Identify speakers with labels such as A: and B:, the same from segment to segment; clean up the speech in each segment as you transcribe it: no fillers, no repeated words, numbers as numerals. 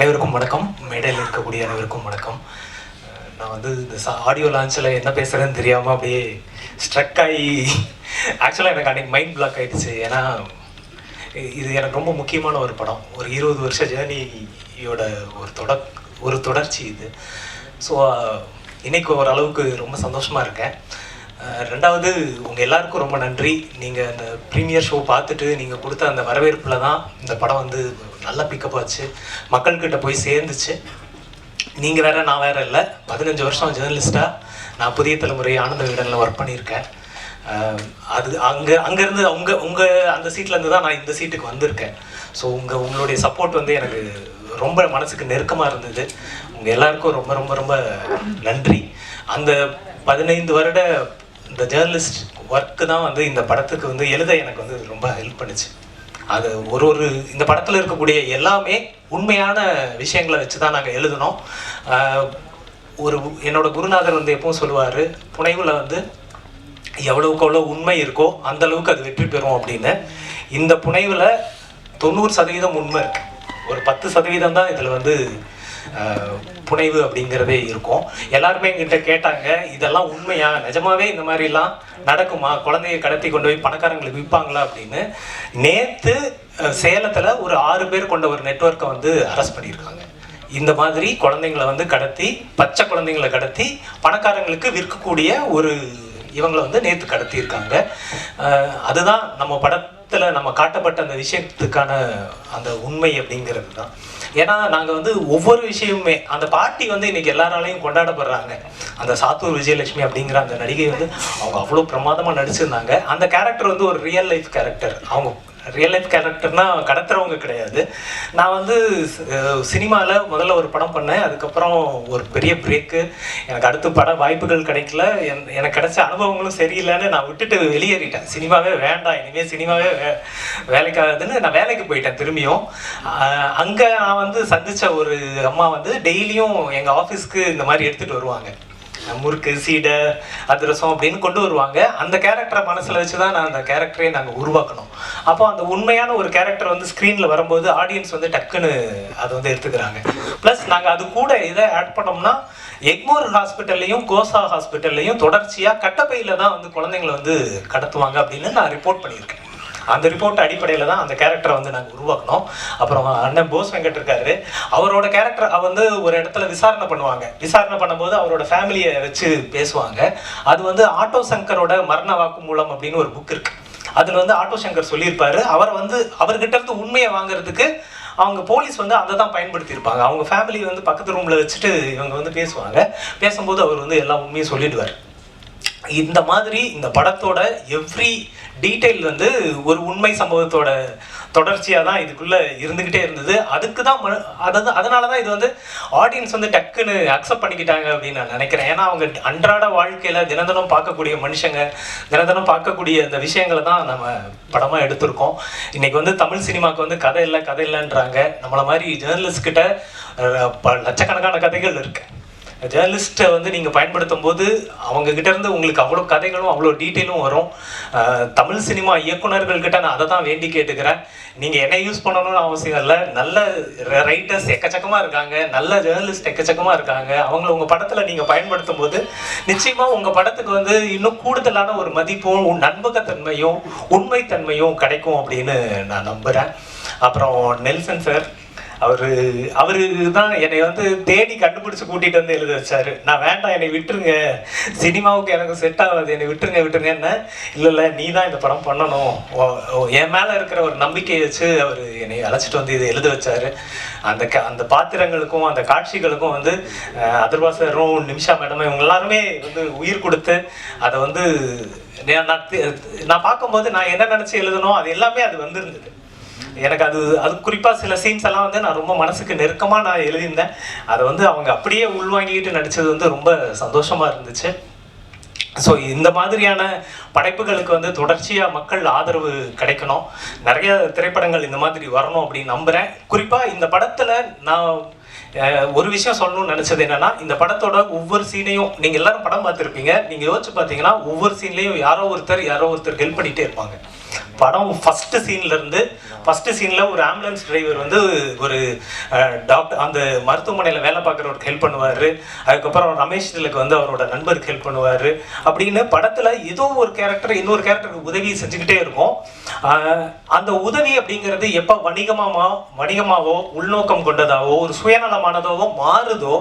A: அனைவருக்கும் வணக்கம். மேடையில் இருக்கக்கூடிய அனைவருக்கும் வணக்கம். நான் வந்து இந்த ஆடியோ லான்ச்சில் என்ன பேசுகிறேன்னு தெரியாமல் அப்படியே ஸ்ட்ரக் ஆகி ஆக்சுவலாக எனக்கு அன்றைக்கி மைண்ட் பிளாக் ஆகிடுச்சு. ஏன்னா இது எனக்கு ரொம்ப முக்கியமான ஒரு படம். ஒரு 20 வருஷ ஜேர்னியோட ஒரு தொடர்ச்சி இது. ஸோ இன்றைக்கி ஓரளவுக்கு ரொம்ப சந்தோஷமாக இருக்கேன். ரெண்டாவது, உங்கள் எல்லாருக்கும் ரொம்ப நன்றி. நீங்கள் அந்த ப்ரீமியர் ஷோ பார்த்துட்டு நீங்கள் கொடுத்த அந்த வரவேற்பில் தான் இந்த படம் வந்து நல்லா பிக்கப் ஆச்சு, மக்கள்கிட்ட போய் சேர்ந்துச்சு. நீங்கள் வேறு, நான் வேறு இல்லை. 15 வருஷம் ஜேர்னலிஸ்ட்டாக நான் புதிய தலைமுறை ஆனந்த விகடனில் ஒர்க் பண்ணியிருக்கேன். அது அங்கேருந்து உங்கள் அந்த சீட்லேருந்து தான் நான் இந்த சீட்டுக்கு வந்திருக்கேன். ஸோ உங்களுடைய சப்போர்ட் வந்து எனக்கு ரொம்ப மனசுக்கு நெருக்கமாக இருந்தது. உங்கள் எல்லாருக்கும் ரொம்ப ரொம்ப ரொம்ப நன்றி. அந்த 15 வருட இந்த ஜேர்னலிஸ்ட் ஒர்க்கு தான் வந்து இந்த படத்துக்கு வந்து எழுத எனக்கு வந்து ரொம்ப ஹெல்ப் பண்ணுச்சு. அது ஒரு இந்த படத்தில் இருக்கக்கூடிய எல்லாமே உண்மையான விஷயங்களை வச்சு தான் நாங்கள் எழுதினோம். என்னோட குருநாதர் வந்து எப்பவும் சொல்லுவார், புனைவில் வந்து எவ்வளவுக்கு எவ்வளோ உண்மை இருக்கோ அந்த அளவுக்கு அது வெற்றி பெறும் அப்படின்னு. இந்த புனைவில் 90% உண்மை இருக்குது. ஒரு 10% தான் இதில் வந்து புனைவு அப்படிங்கிறதே இருக்கும். எல்லாருமே எங்கிட்ட கேட்டாங்க, இதெல்லாம் உண்மையா, நிஜமாவே இந்த மாதிரிலாம் நடக்குமா, குழந்தைய கடத்தி கொண்டு போய் பணக்காரங்களுக்கு விற்பாங்களா அப்படின்னு. நேற்று சேலத்தில் ஒரு 6 பேர் கொண்ட ஒரு நெட்வொர்க்கை வந்து அரெஸ்ட் பண்ணியிருக்காங்க. இந்த மாதிரி குழந்தைங்களை வந்து கடத்தி, பச்சை குழந்தைங்களை கடத்தி பணக்காரங்களுக்கு விற்கக்கூடிய ஒரு இவங்களை வந்து நேற்று கடத்தியிருக்காங்க. அதுதான் நம்ம படத்தில் நம்ம காட்டப்பட்ட அந்த விஷயத்துக்கான அந்த உண்மை அப்படிங்கிறது தான். ஏன்னா நாங்கள் வந்து ஒவ்வொரு விஷயமுமே, அந்த பாட்டி வந்து இன்னைக்கு எல்லாராலையும் கொண்டாடப்படுறாங்க. அந்த சாத்தூர் விஜயலட்சுமி அப்படிங்கிற அந்த நடிகை வந்து அவங்க அவ்வளோ பிரமாதமாக நடிச்சிருந்தாங்க. அந்த கேரக்டர் வந்து ஒரு ரியல் லைஃப் கேரக்டர். அவங்க ரியல் லைஃப் கேரக்டர்னா கடத்துறவங்க கிடையாது. நான் வந்து சினிமாவில் முதல்ல ஒரு படம் பண்ணேன். அதுக்கப்புறம் ஒரு பெரிய பிரேக்கு. எனக்கு அடுத்து பட வாய்ப்புகள் கிடைக்கல. எனக்கு கிடைச்ச அனுபவங்களும் சரியில்லைன்னு நான் விட்டுட்டு வெளியேறிட்டேன். சினிமாவே வேண்டாம், இனிமேல் சினிமாவே வேலைக்காகுதுன்னு நான் வேலைக்கு போயிட்டேன் திரும்பியும். அங்கே நான் வந்து சந்தித்த ஒரு அம்மா வந்து டெய்லியும் எங்கள் ஆஃபீஸ்க்கு இந்த மாதிரி எடுத்துகிட்டு வருவாங்க. முறுக்கு, சீடை, அதிரசம் அப்படின்னு கொண்டு வருவாங்க. அந்த கேரக்டரை மனசில் வச்சு தான் நான் அந்த கேரக்டரே நாங்கள் உருவாக்கணும். அப்போ அந்த உண்மையான ஒரு கேரக்டர் வந்து ஸ்க்ரீனில் வரும்போது ஆடியன்ஸ் வந்து டக்குன்னு அதை வந்து எடுத்துக்கிறாங்க. ப்ளஸ் நாங்கள் அது கூட இதை ஆட் பண்ணோம்னா, எக்மோர் ஹாஸ்பிட்டல்லையும் கோசா ஹாஸ்பிட்டல்லையும் தொடர்ச்சியாக கட்டப்பையில் தான் வந்து குழந்தைங்களை வந்து கடத்துவாங்க அப்படின்னு நான் ரிப்போர்ட் பண்ணியிருக்கேன். அந்த ரிப்போர்ட் அடிப்படையில் தான் அந்த கேரக்டரை வந்து நாங்கள் உருவாக்கணும். அப்புறம் அண்ணன் போஸ் வெங்கட் இருக்காரு, அவரோட கேரக்டர் வந்து ஒரு இடத்துல விசாரணை பண்ணுவாங்க. விசாரணை பண்ணும்போது அவரோட ஃபேமிலியை வச்சு பேசுவாங்க. அது வந்து ஆட்டோ சங்கரோட மரண வாக்குமூலம் அப்படின்னு ஒரு புக் இருக்கு. அதில் வந்து ஆட்டோ சங்கர் சொல்லியிருப்பாரு, அவர்கிட்ட இருந்து உண்மையை வாங்குறதுக்கு அவங்க போலீஸ் வந்து அதை தான் பயன்படுத்தியிருப்பாங்க. அவங்க ஃபேமிலி வந்து பக்கத்து ரூமில் வச்சுட்டு இவங்க வந்து பேசுவாங்க. பேசும்போது அவர் வந்து எல்லா உண்மையும் சொல்லிடுவார். இந்த மாதிரி இந்த படத்தோட எவ்ரி டீட்டெயில் வந்து ஒரு உண்மை சம்பவத்தோட தொடர்ச்சியாக தான் இதுக்குள்ளே இருந்துக்கிட்டே இருந்தது. அதுக்கு தான் அதனால தான் இது வந்து ஆடியன்ஸ் வந்து டக்குன்னு அக்செப்ட் பண்ணிக்கிட்டாங்க அப்படின்னு நான் நினைக்கிறேன். ஏன்னா அவங்க அன்றாட வாழ்க்கையில் தினந்தனம் பார்க்கக்கூடிய மனுஷங்க, தினந்தனம் பார்க்கக்கூடிய அந்த விஷயங்களை தான் நம்ம படமாக எடுத்திருக்கோம். இன்றைக்கி வந்து தமிழ் சினிமாவுக்கு வந்து கதை இல்லைன்றாங்க. நம்மளை மாதிரி ஜேர்னலிஸ்ட்கிட்ட லட்சக்கணக்கான கதைகள் இருக்குது. ஜேர்னலிஸ்ட்டை வந்து நீங்கள் பயன்படுத்தும் போது அவங்கக்கிட்ட இருந்து உங்களுக்கு அவ்வளோ கதைகளும் அவ்வளோ டீட்டெயிலும் வரும். தமிழ் சினிமா இயக்குநர்கள்கிட்ட நான் அதை தான் வேண்டி கேட்டுக்கிறேன். நீங்கள் என்ன யூஸ் பண்ணணும்னு அவசியம் இல்லை. நல்ல ரைட்டர்ஸ் எக்கச்சக்கமாக இருக்காங்க, நல்ல ஜேர்னலிஸ்ட் எக்கச்சக்கமாக இருக்காங்க. அவங்கள உங்கள் படத்தில் நீங்கள் பயன்படுத்தும் போது நிச்சயமாக உங்கள் படத்துக்கு வந்து இன்னும் கூடுதலான ஒரு மதிப்பும் நம்பகத்தன்மையும் உண்மைத்தன்மையும் கிடைக்கும் அப்படின்னு நான் நம்புகிறேன். அப்புறம் நெல்சன் சார், அவரு தான் என்னை வந்து தேடி கண்டுபிடிச்சு கூட்டிகிட்டு வந்து எழுத வச்சாரு. நான் வேண்டாம், என்னை விட்டுருங்க, சினிமாவுக்கு எனக்கு செட் ஆகாது, என்னை விட்டுருங்க என்ன. இல்லை நீ தான் இந்த படம் பண்ணணும், என் மேலே இருக்கிற ஒரு நம்பிக்கையை வச்சு அவர் என்னை அழைச்சிட்டு வந்து இதை எழுத வச்சாரு. அந்த பாத்திரங்களுக்கும் அந்த காட்சிகளுக்கும் வந்து அதர்வா சாரும் நிமிஷா மேடமும் இவங்க எல்லாருமே வந்து உயிர் கொடுத்து அதை வந்து நான் பார்க்கும்போது நான் என்ன நினச்சி எழுதணும் அது எல்லாமே அது வந்துருந்தது. எனக்கு அது குறிப்பாக சில சீன்ஸ் எல்லாம் வந்து நான் ரொம்ப மனசுக்கு நெருக்கமாக நான் எழுதியிருந்தேன். அதை வந்து அவங்க அப்படியே உள்வாங்கிட்டு நடித்தது வந்து ரொம்ப சந்தோஷமாக இருந்துச்சு. ஸோ இந்த மாதிரியான படைப்புகளுக்கு வந்து தொடர்ச்சியாக மக்கள் ஆதரவு கிடைக்கணும். நிறைய திரைப்படங்கள் இந்த மாதிரி வரணும் அப்படின்னு நம்புகிறேன். குறிப்பாக இந்த படத்தில் நான் ஒரு விஷயம் சொல்லணும்னு நினச்சது என்னென்னா, இந்த படத்தோட ஒவ்வொரு சீனையும் நீங்கள் எல்லாரும் படம் பார்த்துருப்பீங்க. நீங்கள் யோசிச்சு பார்த்தீங்கன்னா ஒவ்வொரு சீன்லேயும் யாரோ ஒருத்தர் ஹெல்ப் பண்ணிகிட்டே இருப்பாங்க. படம் ஃபஸ்ட்டு சீனில் ஒரு ஆம்புலன்ஸ் டிரைவர் வந்து ஒரு டாக்டர் அந்த மருத்துவமனையில் வேலை பார்க்குறவருக்கு ஹெல்ப் பண்ணுவார். அதுக்கப்புறம் ரமேஷ் திலக் வந்து அவரோட நண்பருக்கு ஹெல்ப் பண்ணுவார். அப்படின்னு படத்தில் ஏதோ ஒரு கேரக்டர் இன்னொரு கேரக்டருக்கு உதவி செஞ்சுக்கிட்டே இருக்கும். அந்த உதவி அப்படிங்கிறது எப்போ வணிகமாவோ உள்நோக்கம் கொண்டதாவோ ஒரு சுயநலமானதாவோ மாறுதோ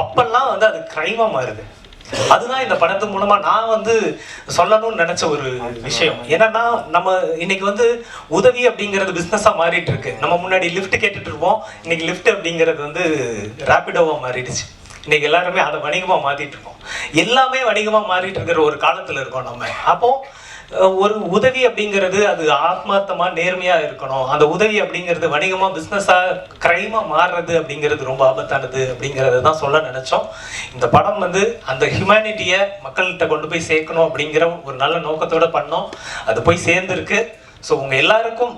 A: அப்பெல்லாம் வந்து அது கிரைமாக மாறுது. அதுதான் இந்த படத்து மூலமா நான் வந்து சொல்லணும்னு நினைச்ச ஒரு விஷயம். என்னன்னா நம்ம இன்னைக்கு வந்து உதவி அப்படிங்கிறது பிசினஸா மாறிட்டு இருக்கு. நம்ம முன்னாடி லிஃப்ட் கேட்டுட்டு இருப்போம், இன்னைக்கு லிஃப்ட் அப்படிங்கிறது வந்து ரேபிடோவா மாறிடுச்சு. இன்னைக்கு எல்லாருமே அதை வணிகமா மாத்திட்டு இருக்கோம். எல்லாமே வணிகமா மாறிட்டு இருக்கிற ஒரு காலத்துல இருக்கோம் நம்ம. அப்போ ஒரு உதவி அப்படிங்கிறது அது ஆத்மார்த்தமா நேர்மையா இருக்கணும். அந்த உதவி அப்படிங்கிறது வணிகமா பிசினஸா கிரைமா மாறுறது அப்படிங்கிறது ரொம்ப ஆபத்தானது அப்படிங்கறத தான் சொல்ல நினைச்சோம். இந்த படம் வந்து அந்த ஹியூமனிட்டியை மக்கள்கிட்ட கொண்டு போய் சேர்க்கணும் அப்படிங்கிற ஒரு நல்ல நோக்கத்தோட பண்ணோம். அது போய் சேர்ந்துருக்கு. ஸோ உங்க எல்லாருக்கும்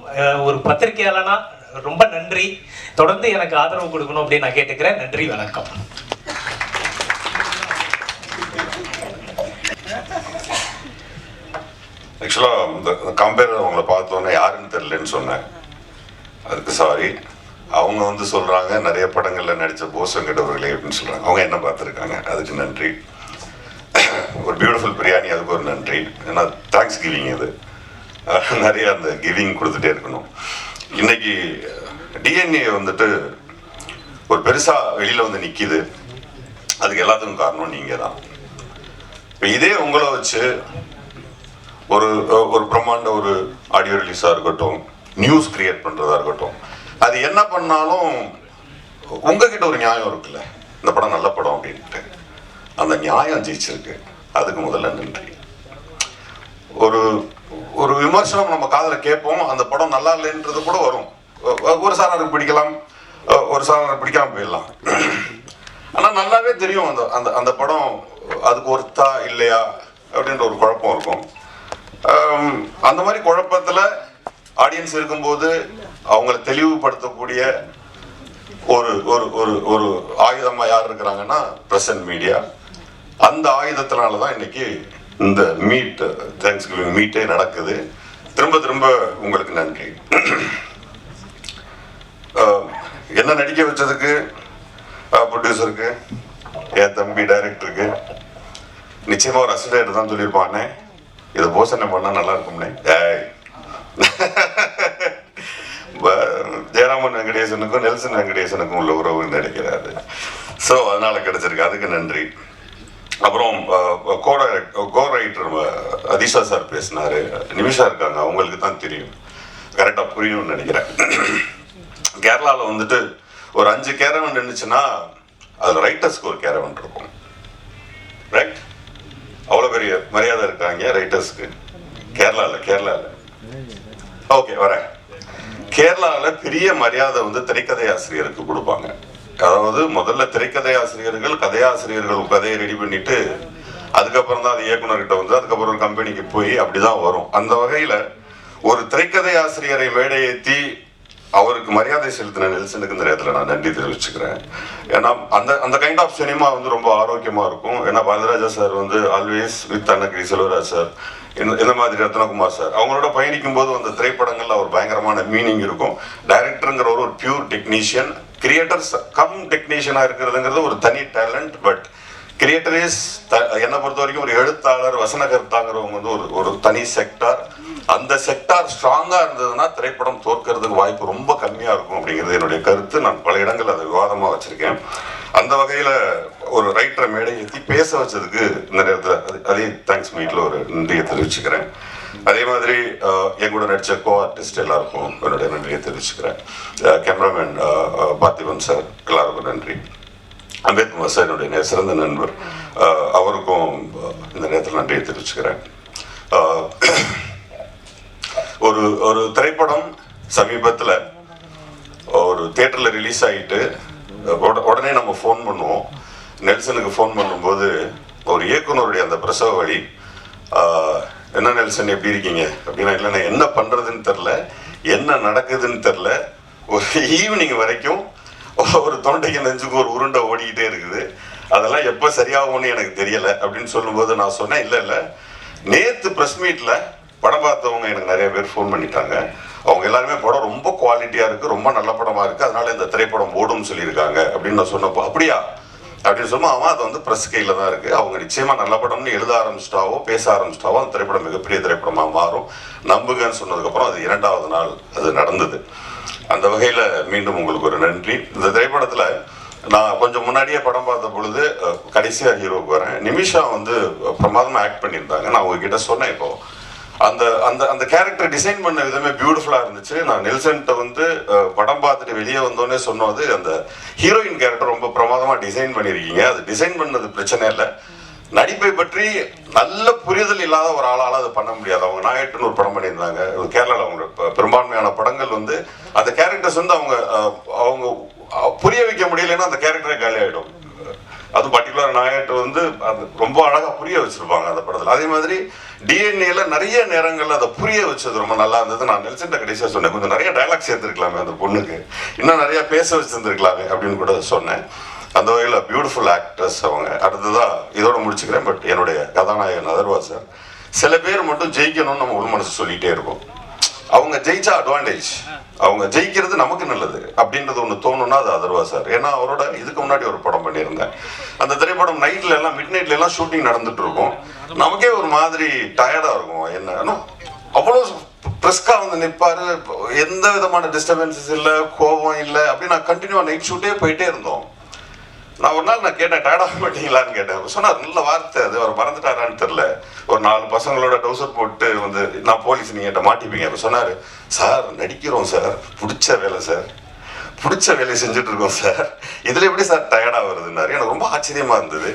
A: ஒரு பத்திரிகையாளனா ரொம்ப நன்றி. தொடர்ந்து எனக்கு ஆதரவு கொடுக்கணும் அப்படின்னு நான் கேட்டுக்கிறேன். நன்றி, வணக்கம்.
B: ஆக்சுவலாக இந்த கம்பேர் அவங்கள பார்த்தோன்னே யாருன்னு தெரிலன்னு சொன்னேன். அதுக்கு சாரி. அவங்க வந்து சொல்கிறாங்க நிறைய படங்களில் நடித்த போஸ் வெங்கடவர்களே அப்படின்னு சொல்கிறாங்க. அவங்க என்ன பார்த்துருக்காங்க, அதுக்கு நன்றி. ஒரு பியூட்டிஃபுல் பிரியாணி, அதுக்கு ஒரு நன்றி. ஏன்னா தேங்க்ஸ் கிவிங் இது நிறைய அந்த கிவிங் கொடுத்துட்டே இருக்கணும். இன்னைக்கு டிஎன்ஏ வந்துட்டு ஒரு பெருசாக வெளியில் வந்து நிற்கிது. அதுக்கு எல்லாத்துக்கும் காரணம் நீங்கள் தான். இப்போ இதே உங்களை வச்சு ஒரு பிரம்மாண்ட ஒரு ஆடியோ ரிலீஸாக இருக்கட்டும், நியூஸ் கிரியேட் பண்ணுறதா இருக்கட்டும், அது என்ன பண்ணாலும் உங்ககிட்ட ஒரு நியாயம் இருக்குல்ல, இந்த படம் நல்ல படம் அப்படின்ட்டு. அந்த நியாயம் ஜெயிச்சிருக்கு. அதுக்கு முதல்ல நன்றி. ஒரு விமர்சனம் நம்ம காதில் கேட்போம், அந்த படம் நல்லா இல்லைன்றது கூட வரும். ஒரு சாராருக்கு பிடிக்கலாம், ஒரு சாராருக்கு பிடிக்காம போயிடலாம். ஆனால் நல்லாவே தெரியும் அந்த படம் அதுக்கு ஒர்த்தா இல்லையா அப்படின்ற ஒரு குழப்பம் இருக்கும். அந்த மாதிரி குழப்பத்தில் ஆடியன்ஸ் இருக்கும்போது அவங்களை தெளிவுபடுத்தக்கூடிய ஒரு ஒரு ஒரு ஒரு ஆயுதமாக யார் இருக்கிறாங்கன்னா பிரஸ் அண்ட் மீடியா. அந்த ஆயுதத்தினால தான் இன்னைக்கு இந்த தேங்க்ஸ் கிவிங் மீட்டே நடக்குது. திரும்ப திரும்ப உங்களுக்கு நன்றி. என்ன நடிக்க வச்சதுக்கு ப்ரொடியூசருக்கு, என் தம்பி டைரக்டருக்கு, நிச்சயமா ஒரு அசிஸ்டன்ட் தான் சொல்லியிருப்பானே இதை போசனை பண்ணா நல்லா இருக்கும்னே. ஜெயராமன் வெங்கடேசனுக்கும் நெல்சன் வெங்கடேசனுக்கும் உள்ள உறவு நினைக்கிறாரு. ஸோ அதனால கிடைச்சிருக்கு, அதுக்கு நன்றி. அப்புறம் கோ ரைட்டர் அதிஷா சார் பேசினாரு. நிமிஷா இருக்காங்க, அவங்களுக்கு தான் தெரியும், கரெக்டாக புரியும்னு நினைக்கிறேன். கேரளாவில் வந்துட்டு ஒரு 5 கேரவன் நின்றுச்சுன்னா அதில் ரைட்டர்ஸ்க்கு ஒரு கேரவன் இருக்கும். ரைட், அவ்வளோ பெரிய மரியாதை இருக்காங்க ரைட்டர்ஸ்க்கு. கேரளாவில் ஓகே வரேன். கேரளாவில் பெரிய மரியாதை வந்து திரைக்கதை ஆசிரியருக்கு கொடுப்பாங்க. அதாவது முதல்ல திரைக்கதை ஆசிரியர்கள் கதையாசிரியர்கள் கதையை ரெடி பண்ணிட்டு அதுக்கப்புறம் தான் அது இயக்குனர்கிட்ட வந்து அதுக்கப்புறம் ஒரு கம்பெனிக்கு போய் அப்படிதான் வரும். அந்த வகையில் ஒரு திரைக்கதை ஆசிரியரை மேடையேற்றி அவருக்கு மரியாதை செலுத்தின நெல்சனுக்கு இந்த நேரத்தில் நான் நன்றி தெரிவிச்சுக்கிறேன். ஏன்னா அந்த கைண்ட் ஆஃப் சினிமா வந்து ரொம்ப ஆரோக்கியமாக இருக்கும். ஏன்னா பாரதிராஜா சார் வந்து always with Annagiri Selvaraj sir, இந்த மாதிரி ரத்னகுமார் சார் அவங்களோட பயணிக்கும் போது அந்த திரைப்படங்கள்ல ஒரு பயங்கரமான மீனிங் இருக்கும். டைரக்டருங்கிற ஒரு பியூர் டெக்னீஷியன், கிரியேட்டர்ஸ் கம் டெக்னீஷியனாக இருக்கிறதுங்கிறது ஒரு தனி டேலண்ட். பட் கிரியேட்டர் இஸ் என்னை பொறுத்த வரைக்கும் ஒரு எழுத்தாளர், வசனகர்த்தாங்கிறவங்க வந்து ஒரு தனி செக்டார். அந்த செக்டார் ஸ்ட்ராங்கா இருந்ததுன்னா திரைப்படம் தோற்கிறதுக்கு வாய்ப்பு ரொம்ப கம்மியா இருக்கும் அப்படிங்கிறது என்னுடைய கருத்து. நான் பல இடங்கள் அதை விவாதமா வச்சிருக்கேன். அந்த வகையில ஒரு ரைட்டரை மேடை ஏற்றி பேச வச்சதுக்கு இந்த நேரத்தில் அதே தேங்க்ஸ் மீட்ல ஒரு நன்றியை தெரிவிச்சுக்கிறேன். அதே மாதிரி என் கூட நடிச்ச கோ ஆர்டிஸ்ட் எல்லாருக்கும் என்னுடைய நன்றியை தெரிவிச்சுக்கிறேன். கேமராமேன் பார்த்திபன் சார் எல்லாருக்கும் நன்றி. அம்பேத்குமார் சார் என்னுடைய சிறந்த நண்பர், அவருக்கும் இந்த நேரத்தில் நன்றியை தெரிவிச்சுக்கிறேன். ஒரு திரைப்படம் சமீபத்தில் ஒரு தியேட்டரில் ரிலீஸ் ஆகிட்டு உடனே நம்ம ஃபோன் பண்ணுவோம். நெல்சனுக்கு ஃபோன் பண்ணும்போது ஒரு இயக்குனருடைய அந்த பிரசவ வழி, என்ன நெல்சன் எப்படி இருக்கீங்க அப்படின்னா, இல்லைன்னா என்ன பண்ணுறதுன்னு தெரில, என்ன நடக்குதுன்னு தெரில, ஒரு ஈவினிங் வரைக்கும் ஒரு தொண்டைக்கு நெஞ்சுக்கு ஒரு உருண்டை ஓடிக்கிட்டே இருக்குது, அதெல்லாம் எப்போ சரியாகும்னு எனக்கு தெரியலை அப்படின்னு சொல்லும்போது நான் சொன்னேன், இல்லை நேற்று ப்ரெஸ் மீட்டில் படம் பார்த்தவங்க எனக்கு நிறைய பேர் ஃபோன் பண்ணிட்டாங்க. அவங்க எல்லாருமே படம் ரொம்ப குவாலிட்டியாக இருக்குது, ரொம்ப நல்ல படமாக இருக்குது, அதனால இந்த திரைப்படம் ஓடும்னு சொல்லியிருக்காங்க அப்படின்னு நான் சொன்னப்போ, அப்படியா அப்படின்னு சொன்னா அவன் அது வந்து ப்ரெஸ் கையில் தான் இருக்குது. அவங்க நிச்சயமாக நல்ல படம்னு எழுத ஆரம்பிச்சிட்டாவோ பேச ஆரம்பிச்சிட்டாவோ அந்த திரைப்படம் மிகப்பெரிய திரைப்படமாக மாறும் நம்புகன்னு சொன்னதுக்கப்புறம் அது 2வது நாள் அது நடந்தது. அந்த வகையில் மீண்டும் உங்களுக்கு ஒரு நன்றி. இந்த திரைப்படத்தில் நான் கொஞ்சம் முன்னாடியே படம் பார்த்த பொழுது கடைசியாக ஹீரோவுக்கு வரேன். நிமிஷா வந்து பிரமாதமாக ஆக்ட் பண்ணியிருந்தாங்க. நான் உங்ககிட்ட சொன்னேன் இப்போ அந்த அந்த அந்த கேரக்டர் டிசைன் பண்ண விதமே பியூட்டிஃபுல்லாக இருந்துச்சு. நான் நெல்சன்கிட்ட வந்து படம் பார்த்துட்டு வெளியே வந்தோடனே சொன்னது அந்த ஹீரோயின் கேரக்டர் ரொம்ப பிரமாதமாக டிசைன் பண்ணியிருக்கீங்க. அது டிசைன் பண்ணது பிரச்சனை இல்லை, நடிப்பை பற்றி நல்ல புரிதல் இல்லாத ஒரு ஆளால் அது பண்ண முடியாது. அவங்க நாயட்டுன்னு ஒரு படம் பண்ணியிருந்தாங்க கேரளாவில். அவங்க பெரும்பான்மையான படங்கள் வந்து அந்த கேரக்டர்ஸ் வந்து அவங்க அவங்க புரிய வைக்க முடியலைன்னா அந்த கேரக்டரே காலி ஆகிடும். அது பர்டிகுலர் நாயட்டு வந்து அது ரொம்ப அழகாக புரிய வச்சுருப்பாங்க அந்த படத்தில். அதே மாதிரி டிஎன்ஏல நிறைய நேரங்களில் அதை புரிய வச்சது ரொம்ப நல்லா இருந்தது. நான் நெல்சன்ட்ட கடைசியாக சொன்னேன், கொஞ்சம் நிறைய டைலாக் சேர்த்துருக்கலாமே அந்த பொண்ணுக்கு, இன்னும் நிறைய பேச வச்சுருந்துருக்கலாமே அப்படின்னு கூட சொன்னேன். அந்த வகையில் பியூட்டிஃபுல் ஆக்டர்ஸ் அவங்க. அடுத்ததாக இதோட முடிச்சுக்கிறேன். பட் என்னுடைய கதாநாயகன் அதர்வா சார், சில பேர் மட்டும் ஜெயிக்கணும்னு நம்ம உள் மனசு சொல்லிகிட்டே இருக்கோம். அவங்க ஜெயிச்சா அட்வான்டேஜ், அவங்க ஜெயிக்கிறது நமக்கு நல்லது அப்படின்றது ஒன்று தோணுன்னா அது அதர்வா சார். ஏன்னா அவரோட இதுக்கு முன்னாடி ஒரு படம் பண்ணியிருந்தேன். அந்த திரைப்படம் நைட்ல எல்லாம் மிட் நைட்ல எல்லாம் ஷூட்டிங் நடந்துட்டு இருக்கும். நமக்கே ஒரு மாதிரி டயர்டாக இருக்கும். என்ன அவ்வளோ ப்ரெஸ்காக வந்து நிற்பாரு, எந்த விதமான டிஸ்டர்பன்சஸ் இல்லை, கோபம் இல்லை, அப்படி நான் கண்டினியூவாக நைட் ஷூட்டே போயிட்டே இருந்தோம். நான் ஒரு நாள் நான் கேட்டேன், டயர்டாக மாட்டீங்களான்னு கேட்டேன். சொன்னார் நல்ல வார்த்தை, அது அவர் மறந்துட்டாரான்னு தெரில. ஒரு 4 பசங்களோட டவுசர் போட்டு வந்து நான் போலீஸ் நீங்கிட்ட மாட்டிப்பீங்க. அப்போ சொன்னார், சார் நடிக்கிறோம் சார், பிடிச்ச வேலை சார், பிடிச்ச வேலையை செஞ்சுட்டு இருக்கோம் சார், இதில் எப்படி சார் டயர்டாக வருதுன்னாரு. எனக்கு ரொம்ப ஆச்சரியமாக இருந்தது.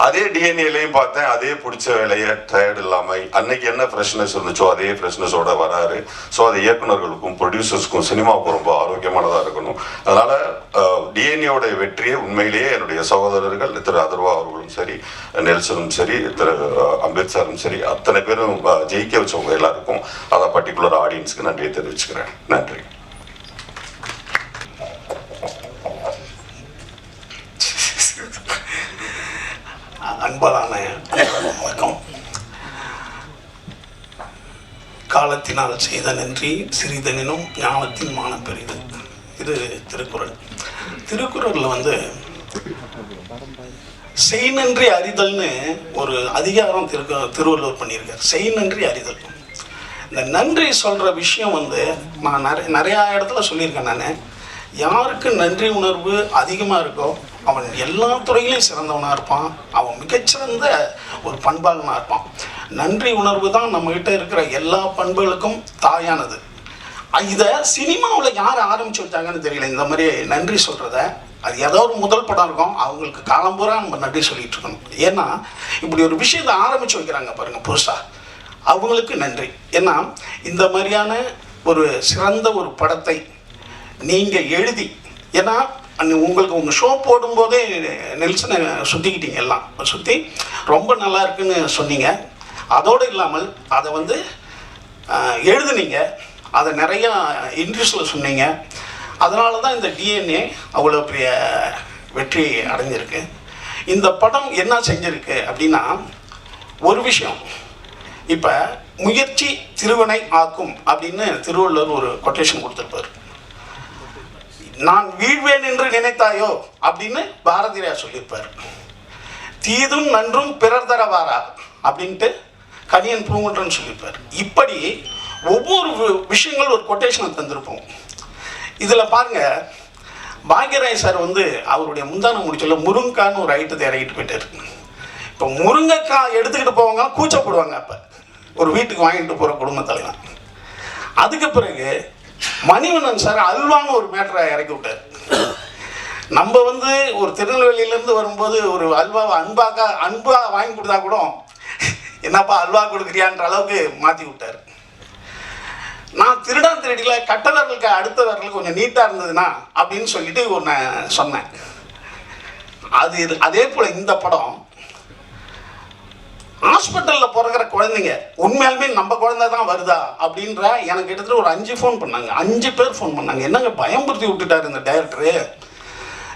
B: அதே டிஎன்ஏலையும் பார்த்தேன், அதே பிடிச்ச வேலையை டயர்டு இல்லாமல் அன்னைக்கு என்ன ஃப்ரெஷ்னஸ் இருந்துச்சோ அதே ஃப்ரெஷ்னஸோட வராரு. ஸோ அது இயக்குநர்களுக்கும் ப்ரொடியூசர்ஸ்க்கும் சினிமாவுக்கும் ரொம்ப ஆரோக்கியமானதாக இருக்கணும். அதனால் டிஎன்ஏவோட வெற்றியை உண்மையிலேயே என்னுடைய சகோதரர்கள் திரு அதர்வா அவர்களும் சரி, நெல்சனும் சரி, திரு அம்பேத்கரும் சரி, அத்தனை பேரும் ஜெயிக்க வச்சவங்க எல்லாருக்கும் அதை பர்டிகுலர் ஆடியன்ஸுக்கு நன்றியை தெரிவிச்சுக்கிறேன். நன்றி.
C: அன்பான வணக்கம். காலத்தினால் செய்த நன்றி சிறிதெனினும் ஞானத்தின் மான பெரிது. இது திருக்குறள். திருக்குறளில் வந்து செய் நன்றி அறிதல்னு ஒரு அதிகாரம் திருவள்ளுவர் பண்ணியிருக்கார். செய் நன்றி அறிதல். இந்த நன்றி சொல்கிற விஷயம் வந்து நான் நிறையா இடத்துல சொல்லியிருக்கேன். நான் யாருக்கு நன்றி உணர்வு அதிகமாக இருக்கோ அவன் எல்லா துறையிலையும் சிறந்தவனாக இருப்பான். அவன் மிகச்சிறந்த ஒரு பண்பாளனாக இருப்பான். நன்றி உணர்வு தான் நம்மகிட்ட இருக்கிற எல்லா பண்புகளுக்கும் தாயானது. இதை சினிமாவில் யார் ஆரம்பித்து வச்சாங்கன்னு தெரியல. இந்த மாதிரி நன்றி சொல்கிறத அது ஏதோ ஒரு முதல் படம் இருக்கும், அவங்களுக்கு காலம்பூரா நம்ம நன்றி சொல்லிட்டு இருக்கணும். ஏன்னா இப்படி ஒரு விஷயத்தை ஆரம்பித்து வைக்கிறாங்க பாருங்கள் புதுசாக, அவங்களுக்கு நன்றி. ஏன்னா இந்த மாதிரியான ஒரு சிறந்த ஒரு படத்தை நீங்கள் எழுதி, ஏன்னா உங்களுக்கு உங்கள் ஷோ போடும்போதே நெல்சனை சுற்றிக்கிட்டீங்க, எல்லாம் சுற்றி ரொம்ப நல்லா இருக்குன்னு சொன்னீங்க. அதோடு இல்லாமல் அதை வந்து எழுதுனீங்க, அதை நிறையா இன்ட்ரெஸ்டில் சொன்னீங்க. அதனால தான் இந்த டிஎன்ஏ அவ்வளோ பெரிய வெற்றி அடைஞ்சிருக்கு. இந்த படம் என்ன செஞ்சுருக்கு அப்படின்னா, ஒரு விஷயம், இப்போ முயற்சி திருவினை ஆக்கும் அப்படின்னு திருவள்ளுவர் ஒரு கொட்டேஷன் கொடுத்துருப்பார். நான் வீழ்வேன் என்று நினைத்தாயோ அப்படின்னு பாரதியார் சொல்லியிருப்பார். தீதும் நன்றும் பிறர் தரவாரா அப்படின்ட்டு கணியன் பூங்குன்றன் சொல்லியிருப்பார். இப்படி ஒவ்வொரு விஷயங்கள் ஒரு கொட்டேஷனை தந்திருப்போம். இதில் பாருங்க, பாக்யராய் சார் வந்து அவருடைய முந்தான முடிச்சல முருங்கைக்கான்னு ஒரு ஐட்டத்தை இறக்கிட்டு போயிட்டார். இப்போ முருங்கைக்காய் எடுத்துக்கிட்டு போவாங்க, கூச்சப்படுவாங்க. அப்போ ஒரு வீட்டுக்கு வாங்கிட்டு போகிற குடும்ப தலைவன். அதுக்கு பிறகு மணிவண்ணன் சார் அல்வான்னு ஒரு மேட்டரை இறக்கி விட்டார். நம்ம வந்து ஒரு திருநெல்வேலியிலேருந்து வரும்போது ஒரு அல்வாவை அன்பாக வாங்கி கொடுத்தா கூட என்னப்பா அல்வா கொடுக்குறியான்ற அளவுக்கு மாற்றி விட்டார். நான் திருடியில் கட்டவர்களுக்கு அடுத்த வரலுக்கு கொஞ்சம் நீட்டாக இருந்ததுன்னா அப்படின்னு சொல்லிட்டு ஒன்று சொன்னேன். அதே போல் இந்த படம் ஹாஸ்பிட்டலில் பிறகுற குழந்தைங்க உண்மையாலுமே நம்ம குழந்தை தான் வருதா அப்படின்ற எனக்கு கிட்டத்தட்ட ஒரு 5 ஃபோன் பண்ணாங்க. 5 பேர் ஃபோன் பண்ணாங்க. என்னங்க பயம்படுத்தி விட்டுட்டார் இந்த டைரக்டரு,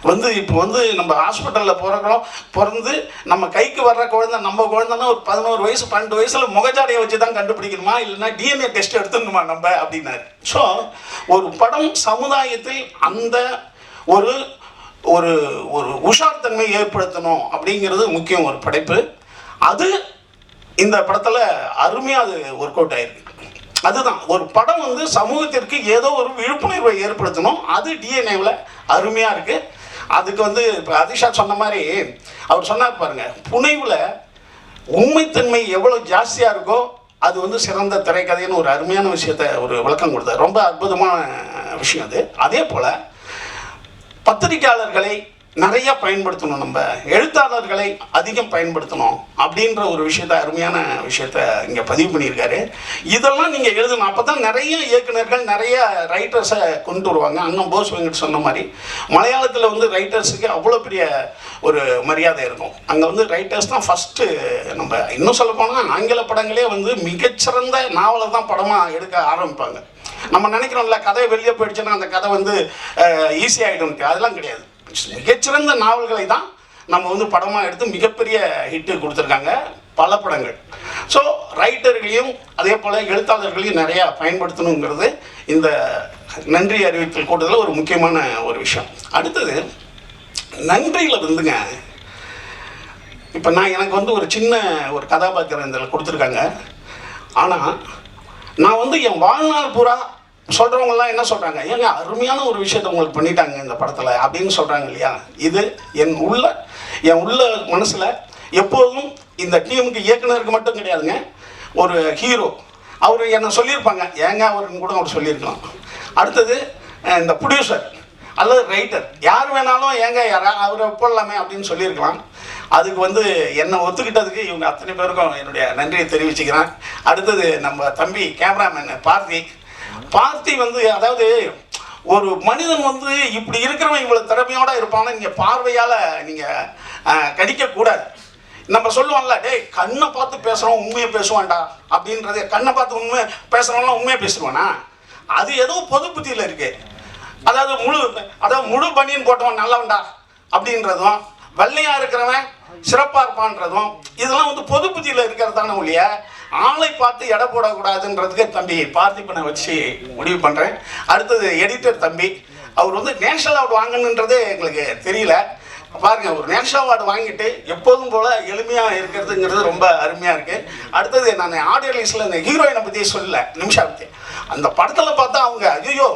C: இப்போ நம்ம ஹாஸ்பிட்டலில் பிறந்து நம்ம கைக்கு வர்ற குழந்தை நம்ம குழந்தைன்னா ஒரு 11 வயசு 12 வயசில் முகஜாடையை வச்சு தான் கண்டுபிடிக்கணுமா, இல்லைன்னா டிஎன்ஏ டெஸ்ட் எடுத்துக்கணுமா நம்ம அப்படின்னாரு. ஸோ ஒரு படம் சமுதாயத்தில் அந்த ஒரு ஒரு ஒரு உஷார்த்தன்மை ஏற்படுத்தணும் அப்படிங்கிறது முக்கியம் ஒரு படைப்பு. அது இந்த படத்தில் அருமையாக அது ஒர்க் அவுட் ஆயிருக்கு. அதுதான் ஒரு படம் சமூகத்திற்கு ஏதோ ஒரு விழிப்புணர்வை ஏற்படுத்தணும். அது டிஎன்ஏவில் அருமையாக இருக்குது. அதுக்கு இப்போ அதிஷா சொன்ன மாதிரி அவர் சொன்னார் பாருங்க, புனைவில் உண்மைத்தன்மை எவ்வளோ ஜாஸ்தியாக இருக்கோ அது சிறந்த திரைக்கதைன்னு ஒரு அருமையான விஷயத்தை ஒரு விளக்கம் கொடுத்தார். ரொம்ப அற்புதமான விஷயம் அது. அதே போல் பத்திரிகையாளர்களை நிறைய பயன்படுத்தணும், நம்ம எழுத்தாளர்களை அதிகம் பயன்படுத்தணும் அப்படின்ற ஒரு விஷயத்த அருமையான விஷயத்த இங்கே பதிவு பண்ணியிருக்காரு. இதெல்லாம் நீங்கள் எழுதணும். அப்போ தான் நிறைய இயக்குநர்கள் நிறைய ரைட்டர்ஸை கொண்டு வருவாங்க. அண்ணன் போஸ் வெங்கட் சொன்ன மாதிரி மலையாளத்தில் ரைட்டர்ஸுக்கு அவ்வளோ பெரிய ஒரு மரியாதை இருக்கும். அங்கே ரைட்டர்ஸ் தான் ஃபஸ்ட்டு. நம்ம இன்னும் சொல்ல போனால் ஆங்கில படங்களே மிகச்சிறந்த நாவலை தான் படமாக எடுக்க ஆரம்பிப்பாங்க. நம்ம நினைக்கிறோம்ல கதை வெளியே போயிடுச்சுன்னா அந்த கதை ஈஸியாகிடும். அதெல்லாம் கிடையாது. மிகச்சிறந்த நாவல்களை தான் நம்ம படமாக எடுத்து மிகப்பெரிய ஹிட்டு கொடுத்துருக்காங்க பல படங்கள். ஸோ ரைட்டர்களையும் அதே போல் எழுத்தாளர்களையும் நிறையா பயன்படுத்தணுங்கிறது இந்த நன்றி அறிவித்தல் கூட்டத்தில் ஒரு முக்கியமான ஒரு விஷயம். அடுத்தது நன்றியில் இப்போ நான் எனக்கு ஒரு சின்ன ஒரு கதாபாத்திரம் இதில் கொடுத்துருக்காங்க. ஆனால் நான் என் வாழ்நாள் பூரா சொல்கிறவங்கலாம் என்ன சொல்கிறாங்க, ஏங்க அருமையான ஒரு விஷயத்தை உங்களுக்கு பண்ணிட்டாங்க இந்த படத்தில் அப்படின்னு சொல்கிறாங்க இல்லையா. இது என் உள்ள மனசில் எப்போதும் இந்த டீமுக்கு இயக்குனருக்கு மட்டும் கிடையாதுங்க. ஒரு ஹீரோ அவர் என்ன சொல்லியிருப்பாங்க, ஏங்க அவருன்னு கூட அவர் சொல்லியிருக்கலாம். அடுத்தது இந்த ப்ரொடியூசர் அல்லது ரைட்டர் யார் வேணாலும் ஏங்க அவரை போடலாமே அப்படின்னு சொல்லியிருக்கலாம். அதுக்கு என்னை ஒத்துக்கிட்டதுக்கு இவங்க அத்தனை பேருக்கும் என்னுடைய நன்றியை தெரிவிச்சுக்கிறேன். அடுத்தது நம்ம தம்பி கேமராமேன் பார்த்தி அதாவது ஒரு மனிதன் இப்படி இருக்கிறவன் இவ்வளோ திறமையோட இருப்பான்னு நீங்கள் பார்வையால் நீங்கள் கணிக்கக்கூடாது. நம்ம சொல்லுவோம்ல, டேய் கண்ணை பார்த்து பேசுகிறோம் உண்மையை பேசுவான்டா அப்படின்றது. கண்ணை பார்த்து உண்மையை பேசுகிறவங்களாம் உண்மையை பேசுவானா? அது ஏதோ பொது புத்தியில் இருக்குது. அதாவது முழு பனியன் போட்டவன் நல்லவன்டா அப்படின்றதும், வெள்ளையாக இருக்கிறவன் சிறப்பாக இருப்பான்றதும், இதெல்லாம் பொது புத்தியில் இருக்கிறதான ஒழிய ஆளை பார்த்து எடை போடக்கூடாதுன்றதுக்கு தம்பி பார்த்திபனை வச்சு முடிவு பண்ணுறேன். அடுத்தது எடிட்டர் தம்பி, அவர் நேஷனல் அவார்டு வாங்கணுன்றதே எங்களுக்கு தெரியல. பாருங்கள், ஒரு நேஷனல் அவார்டு வாங்கிட்டு எப்போதும் போல் எளிமையாக இருக்கிறதுங்கிறது ரொம்ப அருமையாக இருக்குது. அடுத்தது நான் ஆடியோ ரிலீஸில் இந்த ஹீரோயினை பற்றி சொல்லலை, நிமிஷா பற்றி. அந்த படத்தில் பார்த்தா அவங்க ஐயோ,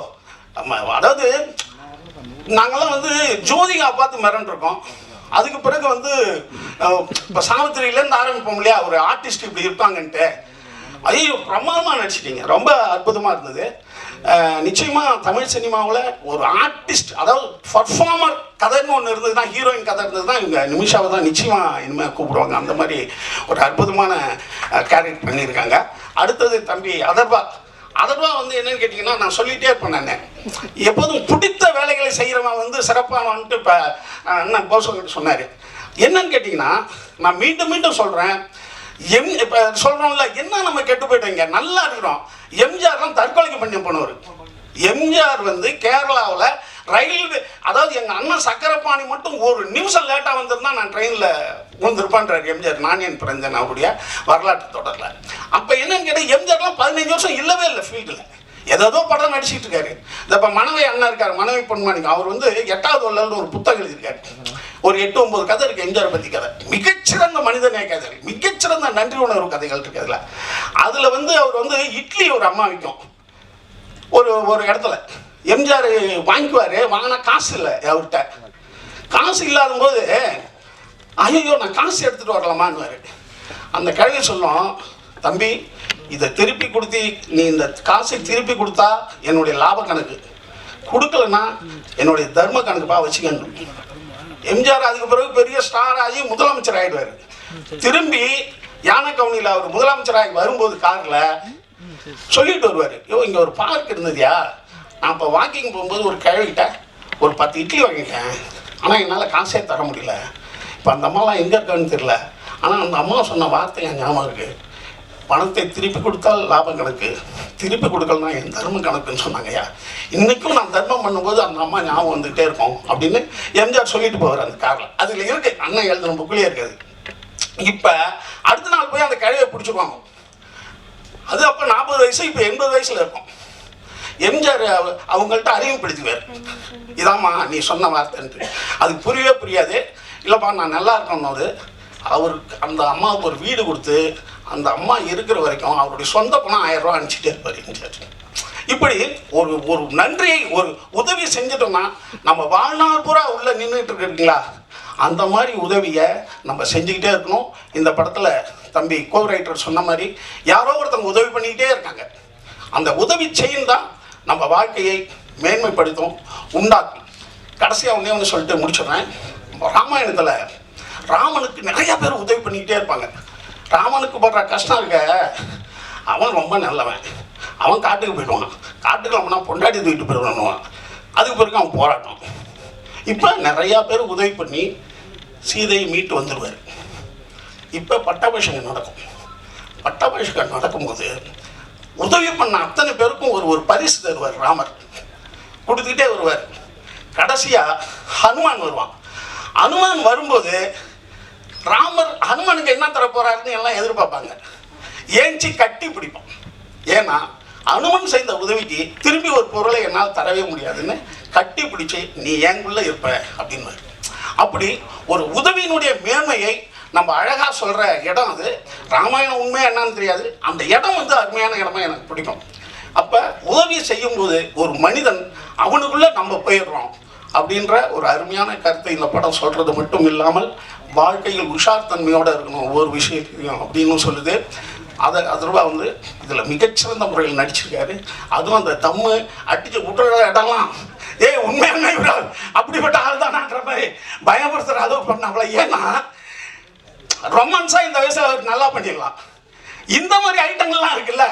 C: அதாவது நாங்கள்லாம் ஜோதிகா பார்த்து மிரண்டிருக்கோம். அதுக்கு பிறகு இப்போ சாவித்திரியிலேருந்து ஆரம்பிப்போம் இல்லையா, ஒரு ஆர்டிஸ்ட் இப்படி இருப்பாங்கன்ட்டு. ஐயோ பிரமாதமாக நடிச்சிட்டிங்க, ரொம்ப அற்புதமாக இருந்தது. நிச்சயமாக தமிழ் சினிமாவில் ஒரு ஆர்டிஸ்ட், அதாவது பர்ஃபார்மர் கதைன்னு ஒன்று இருந்ததுன்னா, ஹீரோயின் கதை இருந்ததுன்னா இவங்க நிமிஷாவை தான் நிச்சயமாக இனிமேல் கூப்பிடுவாங்க. அந்த மாதிரி ஒரு அற்புதமான கேரக்டர் பண்ணியிருக்காங்க. அடுத்தது தம்பி அதர்வா என்னன்னு கேட்டிங்கன்னா, நான் சொல்லிகிட்டே இருப்பேன். நான் எப்போதும் பிடித்த வேலைகளை செய்கிறவன் சிறப்பானவன்ட்டு இப்போ அண்ணன் போசங்கிட்ட சொன்னார். என்னன்னு கேட்டிங்கன்னா, நான் மீண்டும் சொல்கிறேன், இப்போ சொல்கிறோம்ல, என்ன நம்ம கெட்டு போயிட்டோங்க, நல்லா இருக்கிறோம். எம்ஜிஆர்லாம் தற்கொலைக்கு பண்ணி போனவர். எம்ஜிஆர் கேரளாவில் ரயில்வே, அதாவது எங்கள் அண்ணன் சக்கரபாணி மட்டும் ஒரு நிமிஷம் லேட்டாக வந்திருந்தா நான் ட்ரெயினில் விழுந்திருப்பான்றார் எம்ஜிஆர். நானியன் பிறந்தன் அவருடைய வரலாற்று தொடரில். அப்போ என்னன்னு கேட்டால், எம்ஜிஆர்லாம் 15 வருஷம் இல்லவே இல்லை ஃபீல்டில், ஏதோ படம் நடிச்சிட்டு இருக்காரு. இப்போ மனைவி அண்ணா இருக்கார், மனைவி பொன்மாணிக்கம், அவர் 8வது வல்லல்னு ஒரு புத்தகம் எழுதியிருக்காரு. ஒரு 8-9 கதை இருக்குது எம்ஜிஆர் பற்றி கதை. மிகச்சிறந்த மனிதநேய கதைகள், மிகச்சிறந்த நன்றி உணர்வு கதைகள் இருக்குது அதில். அதில் அவர் இட்லி ஒரு அம்மா விற்கும் ஒரு இடத்துல. எம்ஜிஆர் வாங்கிக்குவார், வாங்கினா காசு இல்லை அவர்கிட்ட. காசு இல்லாத போது ஐயோ நான் காசு எடுத்துகிட்டு வரலாமான்னு அந்த கழுவி சொல்லும், தம்பி இதை திருப்பி கொடுத்து நீ இந்த காசை திருப்பி கொடுத்தா என்னுடைய லாப கணக்கு, கொடுக்கலன்னா என்னுடைய தர்ம கணக்குப்பா வச்சுக்கணும். எம்ஜிஆர் அதுக்கு பிறகு பெரிய ஸ்டார் ஆகி முதலமைச்சர் ஆகிடுவார். திரும்பி யானை கவுனியில் அவர் முதலமைச்சராகி வரும்போது காரில் சொல்லிட்டு வருவார், இங்கே ஒரு பார்க் இருந்ததுயா, நான் இப்போ வாக்கிங் போகும்போது ஒரு கிழவிக்கிட்ட ஒரு 10 இட்லி வாங்கிட்டேன், ஆனால் என்னால் காசே தர முடியல. இப்போ அந்த அம்மாலாம் எங்கே இருக்கான்னு தெரியல, ஆனால் அந்த அம்மா சொன்ன வார்த்தை என் ஞாபகம் இருக்குது, பணத்தை திருப்பி கொடுத்தால் லாபம் கணக்கு, திருப்பி கொடுக்கலாம் என் தர்மம் கணக்குன்னு சொன்னாங்கய்யா. இன்றைக்கும் நான் தர்மம் பண்ணும்போது அந்த அம்மா ஞாபகம் வந்துகிட்டே இருக்கும் அப்படின்னு எம்ஜிஆர் சொல்லிட்டு போவார் அந்த காரில். அதில் இருக்குது, அண்ணன் எழுதுன புக்கிலே இருக்குது. இப்போ அடுத்த நாள் போய் அந்த கழுவை பிடிச்சிருவாங்க. அது அப்போ 40 வயசு, இப்போ 80 வயசில் இருக்கும். எம்ஜிஆர் அவங்கள்ட்ட அறிமுகப்படுத்துவார், இதாம்மா நீ சொன்ன வார்த்தைன்ட்டு. அதுக்கு புரியவே புரியாது. இல்லைப்பா நான் நல்லா இருக்கணும். போது அவருக்கு அந்த அம்மாவுக்கு ஒரு வீடு கொடுத்து அந்த அம்மா இருக்கிற வரைக்கும் அவருடைய சொந்த பணம் 1000 ரூபா அனுப்பிச்சிட்டே இருப்பார் எம்ஜிஆர். இப்படி ஒரு ஒரு நன்றியை, ஒரு உதவி செஞ்சிட்டோம்னா நம்ம வாழ்நாள் பூரா உள்ளே நின்றுட்டு இருக்கீங்களா, அந்த மாதிரி உதவியை நம்ம செஞ்சுக்கிட்டே இருக்கணும். இந்த படத்தில் தம்பி கோ ரைட்டர் சொன்ன மாதிரி யாரோ ஒருத்தவங்க உதவி பண்ணிக்கிட்டே இருக்காங்க. அந்த உதவி செய்யும் தான் நம்ம வாழ்க்கையை மேன்மைப்படுத்தும், உண்டாக்கும். கடைசியாக ஒன்று சொல்லிட்டு முடிச்சிடுறேன். ராமாயணத்தில் ராமனுக்கு நிறைய பேர் உதவி பண்ணிக்கிட்டே இருப்பாங்க. ராமனுக்கு படுற கஷ்டம் இருக்க, அவன் ரொம்ப நல்லவன். அவன் காட்டுக்கு போயிடுவான், காட்டுக்கு அவனா பொண்டாட்டி தூக்கிட்டு போயிடுவான். அதுக்கு பிறகு அவன் போராட்டம். இப்போ நிறையா பேர் உதவி பண்ணி சீதையை மீட்டு வந்துடுவார். இப்போ பட்டாபிஷேகம் நடக்கும். பட்டாபிஷேகம் நடக்கும்போது உதவி பண்ண அத்தனை பேருக்கும் ஒரு ஒரு பரிசு தருவார் ராமர், கொடுத்துக்கிட்டே வருவார். கடைசியாக ஹனுமான் வருவான். ஹனுமான் வரும்போது ராமர் ஹனுமானுக்கு என்ன தர போறாருன்னு எல்லாம் எதிர்பார்ப்பாங்க. ஏஞ்சி கட்டி பிடிப்போம். ஏன்னா ஹனுமன் செய்த உதவிக்கு திரும்பி ஒரு பொருளை என்னால் தரவே முடியாதுன்னு கட்டி பிடிச்சி நீ ஏங்குள்ள இருப்ப அப்படின்னு. அப்படி ஒரு உதவியினுடைய மேன்மையை நம்ம அழகாக சொல்கிற இடம் அது. ராமாயணம் உண்மையாக என்னன்னு தெரியாது, அந்த இடம் அருமையான இடமா எனக்கு பிடிக்கும். அப்போ உதவி செய்யும்போது ஒரு மனிதன் அவனுக்குள்ளே நம்ம போயிடுறோம் அப்படின்ற ஒரு அருமையான கருத்தை இந்த படம் சொல்கிறது மட்டும் இல்லாமல் வாழ்க்கையில் உஷார் தன்மையோடு இருக்கணும் ஒவ்வொரு விஷயத்தையும் அப்படின்னு சொல்லுது. அதர்வா இதில் மிகச்சிறந்த முறையில் நடிச்சிருக்காரு. அதுவும் அந்த தம்மு அடிச்சு விட்டுற இடம்லாம் உண்மையான அப்படிப்பட்ட ஆள் தானான்ற மாதிரி பயப்படுத்துகிற அளவு பண்ணாங்களா. ஏன்னா ரொமான்ஸாக இந்த வயசில் அவர் நல்லா பண்ணிடலாம். இந்த மாதிரி ஐட்டங்கள்லாம் இருக்குல்ல,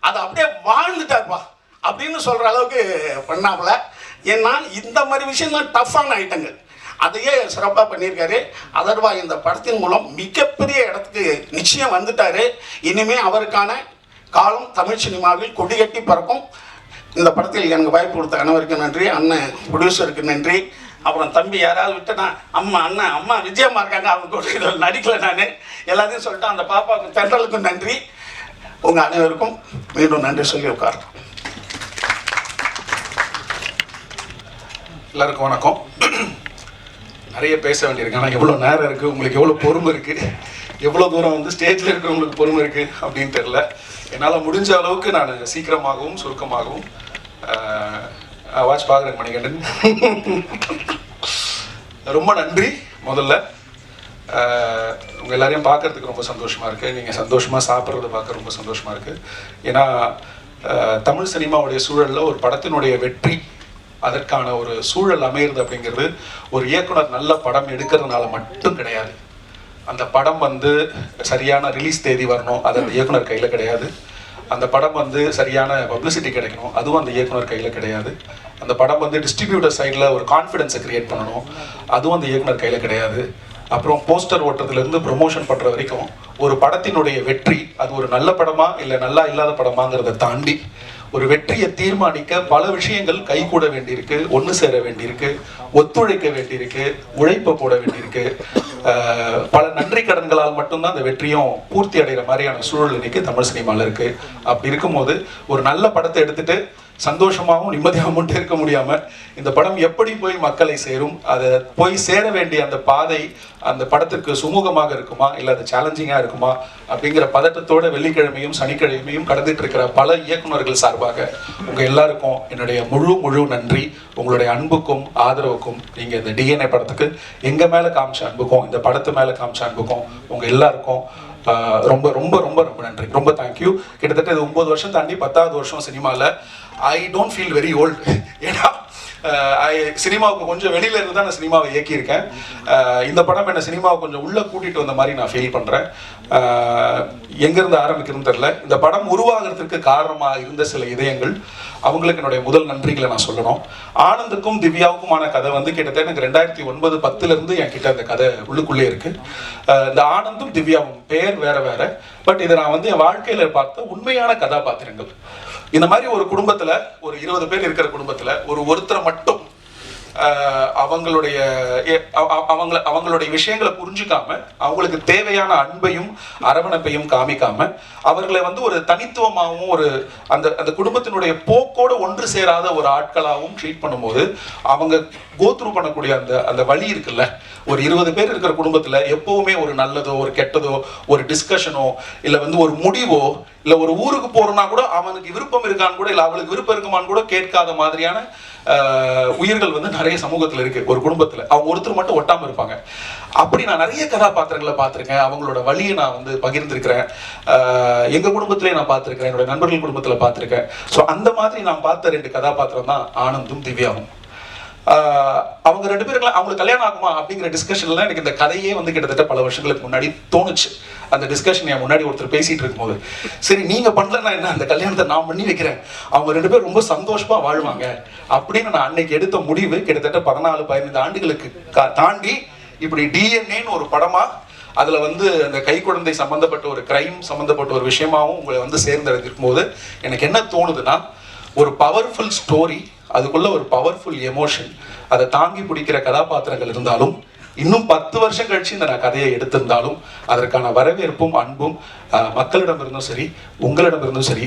C: அதை அப்படியே வாழ்ந்துட்டாருப்பா அப்படின்னு சொல்கிற அளவுக்கு பண்ணாப்புல. ஏன்னா இந்த மாதிரி விஷயம்லாம் டஃப்பான ஐட்டங்கள், அதையே சிறப்பாக பண்ணியிருக்காரு. அதர்வா இந்த படத்தின் மூலம் மிகப்பெரிய இடத்துக்கு நிச்சயம் வந்துட்டார். இனிமேல் அவருக்கான காலம் தமிழ் சினிமாவில் கொடிகட்டி பறக்கும். இந்த படத்தில் எனக்கு வாய்ப்பு கொடுத்த அனைவருக்கு நன்றி, அண்ணன் ப்ரொடியூசருக்கு நன்றி. அப்புறம் தம்பி யாராவது விட்டுனா அம்மா அண்ணன் அம்மா விஜயம்மா இருக்காங்க, அவங்க கூட இதில் நடிக்கலை. நான் எல்லாத்தையும் சொல்லிட்டு அந்த பாப்பாவுக்கு தென்றலுக்கும் நன்றி. உங்கள் அனைவருக்கும் மீண்டும் நன்றி சொல்லி உட்கார்றேன்.
D: எல்லாருக்கும் வணக்கம். நிறைய பேச வேண்டியிருக்கு, ஆனால் எவ்வளோ நேரம் இருக்குது, உங்களுக்கு எவ்வளோ பொறுமை இருக்குது, எவ்வளோ தூரம் ஸ்டேஜில் இருக்கிறவங்களுக்கு பொறுமை இருக்குது அப்படின்னு தெரில. என்னால் முடிஞ்ச அளவுக்கு நான் சீக்கிரமாகவும் சுருக்கமாகவும் வாட்ச் பார்க்குறேன். மணிகண்டன் ரொம்ப நன்றி. முதல்ல உங்கள் எல்லாரையும் பார்க்குறதுக்கு ரொம்ப சந்தோஷமாக இருக்குது. நீங்கள் சந்தோஷமாக சாப்பிட்றத பார்க்க ரொம்ப சந்தோஷமாக இருக்குது. ஏன்னா தமிழ் சினிமாவுடைய சூழலில் ஒரு படத்தினுடைய வெற்றி, அதற்கான ஒரு சூழல் அமைகிறது அப்படிங்கிறது ஒரு இயக்குனர் நல்ல படம் எடுக்கிறதுனால மட்டும் கிடையாது. அந்த படம் சரியான ரிலீஸ் தேதி வரணும், அது அந்த இயக்குனர் கையில் கிடையாது. அந்த படம் சரியான பப்ளிசிட்டி கிடைக்கணும், அதுவும் அந்த இயக்குனர் கையில் கிடையாது. அந்த படம் டிஸ்ட்ரிபியூட்டர் சைடில் ஒரு கான்ஃபிடென்ஸை கிரியேட் பண்ணணும், அதுவும் அந்த இயக்குனர் கையில் கிடையாது. அப்புறம் போஸ்டர் ஓட்டுறதுலேருந்து ப்ரொமோஷன் பண்ணுற வரைக்கும் ஒரு படத்தினுடைய வெற்றி அது ஒரு நல்ல படமா இல்லை நல்லா இல்லாத படமாங்கிறத தாண்டி ஒரு வெற்றியை தீர்மானிக்க பல விஷயங்கள் கைகூட வேண்டியிருக்கு, ஒன்று சேர வேண்டியிருக்கு, ஒத்துழைக்க வேண்டியிருக்கு, உழைப்பை போட வேண்டியிருக்கு. பல நன்றி கடன்களால் மட்டும்தான் அந்த வெற்றியும் பூர்த்தி அடைகிற மாதிரியான சூழல் இன்னைக்கு தமிழ் சினிமாவில் இருக்கு. அப்படி இருக்கும்போது ஒரு நல்ல படத்தை எடுத்துட்டு சந்தோஷமாகவும் நிம்மதியாகவும் இருக்க முடியாம இந்த படம் எப்படி போய் மக்களை சேரும், அதை போய் சேர வேண்டிய அந்த பாதை அந்த படத்திற்கு சுமூகமாக இருக்குமா இல்லை அது சேலஞ்சிங்காக இருக்குமா அப்படிங்கிற பதட்டத்தோட வெள்ளிக்கிழமையும் சனிக்கிழமையும் கடந்துட்டு இருக்கிற பல இயக்குநர்கள் சார்பாக உங்கள் எல்லாருக்கும் என்னுடைய முழு நன்றி. உங்களுடைய அன்புக்கும் ஆதரவுக்கும், நீங்கள் இந்த டிஎன்ஏ படத்துக்கு எங்கள் மேலே காமிச்ச அன்புக்கும் இந்த படத்து மேலே காமிச்ச அன்புக்கும் உங்கள் எல்லாருக்கும் ரொம்ப ரொம்ப ரொம்ப ரொம்ப நன்றி. ரொம்ப தேங்க்யூ. கிட்டத்தட்ட இது 9 வருஷம் தாண்டி 10வது வருஷம் சினிமாவில். I don't feel very old. ஏன்னா சினிமாவுக்கு கொஞ்சம் வெளியில இருந்து தான் நான் சினிமாவை இயக்கியிருக்கேன். இந்த படம் என்ன சினிமாவை கொஞ்சம் உள்ள கூட்டிட்டு வந்த மாதிரி நான் ஃபீல் பண்றேன். எங்கிருந்து ஆரம்பிக்கிறதுன்னு தெரியல. இந்த படம் உருவாகிறதுக்கு காரணமாக இருந்த சில இதயங்கள், அவங்களுக்கு என்னுடைய முதல் நன்றிகளை நான் சொல்லணும். ஆனந்துக்கும் திவ்யாவுக்குமான கதை வந்து கிட்டத்தட்ட எனக்கு 2009-10 இருந்து என் கிட்ட அந்த கதை உள்ளுக்குள்ளே இருக்கு. இந்த ஆனந்தும் திவ்யாவும் பேர் வேற வேற, பட் இதை நான் வந்து என் வாழ்க்கையில பார்த்த உண்மையான கதாபாத்திரங்கள். இந்த மாதிரி ஒரு குடும்பத்துல, ஒரு 20 பேர் இருக்கிற குடும்பத்துல ஒருத்தரை மட்டும் அவங்களுடைய விஷயங்களை புரிஞ்சுக்காம, அவங்களுக்கு தேவையான அன்பையும் அரவணைப்பையும் காமிக்காம, அவர்களை வந்து ஒரு தனித்துவமாகவும் ஒரு அந்த குடும்பத்தினுடைய போக்கோடு ஒன்று சேராத ஒரு ஆட்களாகவும் ட்ரீட் பண்ணும்போது அவங்க கோத்ரூ பண்ணக்கூடிய அந்த வழி இருக்குல்ல. ஒரு 20 பேர் இருக்கிற குடும்பத்துல எப்பவுமே ஒரு நல்லதோ ஒரு கெட்டதோ ஒரு டிஸ்கஷனோ இல்லை வந்து ஒரு முடிவோ இல்லை ஒரு ஊருக்கு போறோம்னா கூட அவனுக்கு விருப்பம் இருக்கான்னு கூட இல்லை அவளுக்கு விருப்பம் இருக்குமான்னு கூட கேட்காத மாதிரியான உயிர்கள் வந்து நிறைய சமூகத்துல இருக்கு. ஒரு குடும்பத்துல அவங்க ஒருத்தர் மட்டும் ஒட்டாம இருப்பாங்க. அப்படி நான் நிறைய கதாபாத்திரங்களை பார்த்திருக்கேன். அவங்களோட வழியை நான் வந்து பகிர்ந்திருக்கிறேன். எங்க குடும்பத்திலேயே நான் பார்த்திருக்கேன், என்னோட நண்பர்கள் குடும்பத்துல பார்த்திருக்கேன். ஸோ அந்த மாதிரி நான் பார்த்த 2 கதாபாத்திரம் தான் ஆனந்தும் திவ்யாவும். அவங்க 2 பேருக்குலாம் அவங்களுக்கு கல்யாணம் ஆகுமா அப்படிங்கிற டிஸ்கஷன்ல எனக்கு இந்த கதையே வந்து கிட்டத்தட்ட பல வருஷங்களுக்கு முன்னாடி தோணுச்சு. அந்த டிஸ்கஷன் என் முன்னாடி ஒருத்தர் பேசிட்டு இருக்கும்போது, சரி நீங்க பண்ணலன்னா என்ன, அந்த கல்யாணத்தை நான் பண்ணி வைக்கிறேன், அவங்க 2 பேரும் ரொம்ப சந்தோஷமா வாழ்வாங்க அப்படின்னு நான் அன்னைக்கு எடுத்த முடிவு கிட்டத்தட்ட 14-15 ஆண்டுகளுக்கு தாண்டி இப்படி டிஎன்ஏன்னு ஒரு படமா, அதுல வந்து அந்த கை குழந்தை சம்பந்தப்பட்ட ஒரு கிரைம் சம்பந்தப்பட்ட ஒரு விஷயமாவும் உங்களை வந்து சேர்ந்தடைஞ்சிருக்கும் போது எனக்கு என்ன தோணுதுன்னா, ஒரு பவர்ஃபுல் ஸ்டோரி, அதுக்குள்ள ஒரு பவர்ஃபுல் எமோஷன், அதை தாங்கி பிடிக்கிற கதாபாத்திரங்கள் இருந்தாலும், இன்னும் 10 வருஷம் கழிச்சு இந்த நான் கதையை எடுத்திருந்தாலும் அதற்கான வரவேற்பும் அன்பும் மக்களிடமிருந்தும் சரி உங்களிடமிருந்தும் சரி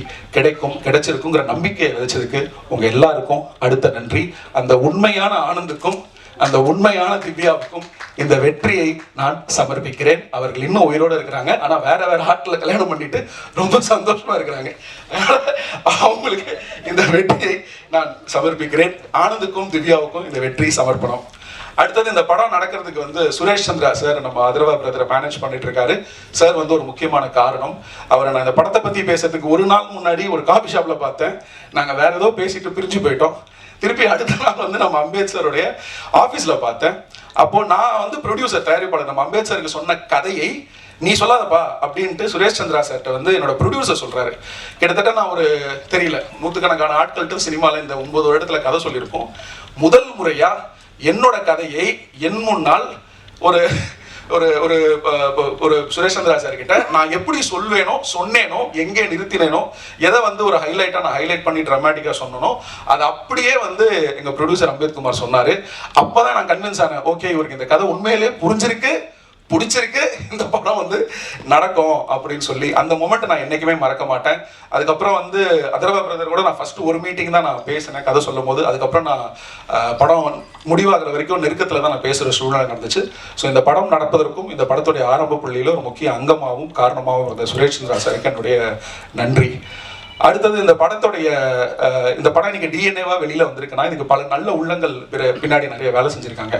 D: கிடைச்சிருக்குங்கிற நம்பிக்கையை விதைச்சதுக்கு உங்க எல்லாருக்கும் அடுத்த நன்றி. அந்த உண்மையான ஆனந்துக்கும் அந்த உண்மையான திவ்யாவுக்கும் இந்த வெற்றியை நான் சமர்ப்பிக்கிறேன். அவர்கள் இன்னும் உயிரோடு இருக்கிறாங்க, ஆனா வேற ஆட்களை கல்யாணம் பண்ணிட்டு ரொம்ப சந்தோஷமா இருக்கிறாங்க. அவங்களுக்கு இந்த வெற்றியை நான் சமர்ப்பிக்கிறேன். ஆனந்துக்கும் திவ்யாவுக்கும் இந்த வெற்றி சமர்ப்பணம். அடுத்தது இந்த படம் நடக்கிறதுக்கு வந்து சுரேஷ் சந்திரா சார், நம்ம அதர்வா பிரதரை மேனேஜ் பண்ணிட்டு இருக்காரு. சார் வந்து ஒரு முக்கியமான காரணம். அவரை நான் இந்த படத்தை பத்தி பேசுறதுக்கு ஒரு நாள் முன்னாடி ஒரு காபி ஷாப்ல பார்த்தேன். நாங்க வேற ஏதோ பேசிட்டு பிரிஞ்சு போயிட்டோம். திருப்பி அடுத்த நாள் வந்து நம்ம அம்பேத்கருடைய ஆபீஸ்ல பார்த்தேன். அப்போ நான் வந்து ப்ரொடியூசர், தயாரிப்பாளர், நம்ம அம்பேத்கருக்கு சொன்ன கதையை நீ சொல்லாதப்பா அப்படின்ட்டு சுரேஷ் சந்திரா சார்ட்ட வந்து என்னோட ப்ரொடியூசர் சொல்றாரு. கிட்டத்தட்ட நான் ஒரு தெரியல 100கணக்கான ஆட்கள்கிட்ட சினிமால இந்த 9 வருடத்துல கதை சொல்லியிருப்போம். முதல் முறையா என்னோட கதையை என் முன்னால் ஒரு ஒரு ஒரு ஒரு சுரேஷ் சந்திரா சார் கிட்ட நான் எப்படி சொல்வேனோ, சொன்னேனோ, எங்கே நிறுத்தினேனோ, எதை வந்து ஒரு ஹைலைட்டா நான் ஹைலைட் பண்ணி ட்ராமாட்டிக்கா சொன்னனோ அது அப்படியே வந்து எங்க ப்ரொடியூசர் அம்பேத்குமார் சொன்னாரு. அப்பதான் நான் கன்வின்ஸ் ஆனேன், ஓகே இவருக்கு இந்த கதை உண்மையிலே புரிஞ்சிருக்கு, பிடிச்சிருக்கு, இந்த படம் வந்து நடக்கும் அப்படின்னு சொல்லி. அந்த மொமெண்ட் நான் என்னைக்குமே மறக்க மாட்டேன். அதுக்கப்புறம் வந்து அதர்வா பிரதர் கூட நான் ஃபர்ஸ்ட் ஒரு மீட்டிங் தான் நான் பேசினேன் கதை சொல்லும் போது. அதுக்கப்புறம் நான் படம் முடிவாகிற வரைக்கும் நெருக்கத்தில் தான் நான் பேசுகிற சூழ்நிலை நடந்துச்சு. ஸோ இந்த படம் நடப்பதற்கும் இந்த படத்துடைய ஆரம்ப புள்ளியில் ஒரு முக்கிய அங்கமாகவும் காரணமாகவும் இருந்த சுரேஷ் சந்திரா சாருக்கு என்னுடைய நன்றி. அடுத்தது இந்த படத்துடைய இந்த படம் இன்னைக்கு டிஎன்ஏவா வெளியில வந்திருக்குன்னா இதுக்கு பல நல்ல உள்ளங்கள் பின்னாடி நிறைய வேலை செஞ்சிருக்காங்க.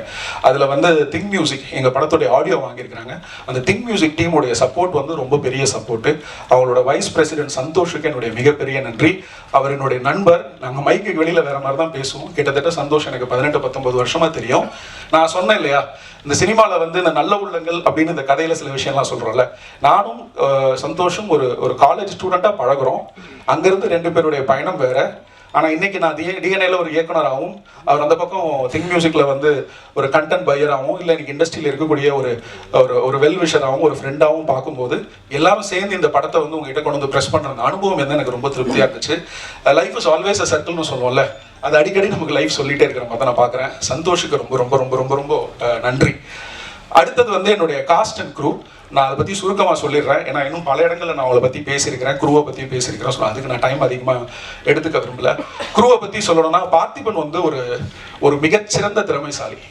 D: அதுல வந்து திங்க் மியூசிக் எங்க படத்துடைய ஆடியோ வாங்கியிருக்காங்க. அந்த திங்க் மியூசிக் டீமுடைய சப்போர்ட் வந்து ரொம்ப பெரிய சப்போர்ட். அவங்களோட வைஸ் பிரசிடென்ட் சந்தோஷுக்கு என்னுடைய மிகப்பெரிய நன்றி. அவர் என்னுடைய நண்பர். நாங்க மைக்கு வெளியில வேற மாதிரி தான் பேசுவோம். கிட்டத்தட்ட சந்தோஷ் எனக்கு 18-19 வருஷமா தெரியும். நான் சொன்னேன் இல்லையா, இந்த சினிமாவில் வந்து இந்த நல்ல உள்ளங்கள் அப்படின்னு இந்த கதையில் சில விஷயம்லாம் சொல்கிறோம்ல, நானும் சந்தோஷம் ஒரு காலேஜ் ஸ்டூடெண்ட்டாக பழகுறோம். அங்கேருந்து 2 பேருடைய பயணம் வேறு. ஆனால் இன்னைக்கு நான் டிஎன்ஏல ஒரு இயக்குனராகவும், அவர் அந்த பக்கம் திங்க் மியூசிக்கில் வந்து ஒரு கண்டென்ட் பையராகவும், இல்லை இன்னைக்கு இண்டஸ்ட்ரியில் இருக்கக்கூடிய ஒரு வெல்விஷராகவும் ஒரு ஃப்ரெண்டாகவும் பார்க்கும்போது எல்லாரும் சேர்ந்து இந்த படத்தை வந்து உங்ககிட்ட கொண்டு வந்து ப்ரெஸ் பண்ணுற அந்த அனுபவம் வந்து எனக்கு ரொம்ப திருப்தியாக இருந்துச்சு. லைஃப் இஸ் ஆல்வேஸ் அ சர்க்கிள்னு சொல்லுவோம்ல, அது அடிக்கடி நமக்கு லைஃப் சொல்லிட்டே இருக்கிற மாதிரி நான் பார்க்குறேன். சந்தோஷுக்கு ரொம்ப ரொம்ப ரொம்ப ரொம்ப ரொம்ப நன்றி. அடுத்தது வந்து என்னுடைய காஸ்ட் அண்ட் க்ரூ. நான் அதை பற்றி சுருக்கமாக சொல்லிடுறேன், ஏன்னா இன்னும் பல இடங்களில் நான் அவளை பற்றி பேசியிருக்கிறேன், குரூவை பற்றி பேசியிருக்கிறேன். ஸோ அதுக்கு நான் டைம் அதிகமாக எடுத்துக்க விரும்பல. குரூவை பற்றி சொல்லணும்னா, பார்த்திபன் வந்து ஒரு மிகச்சிறந்த திறமைசாலி.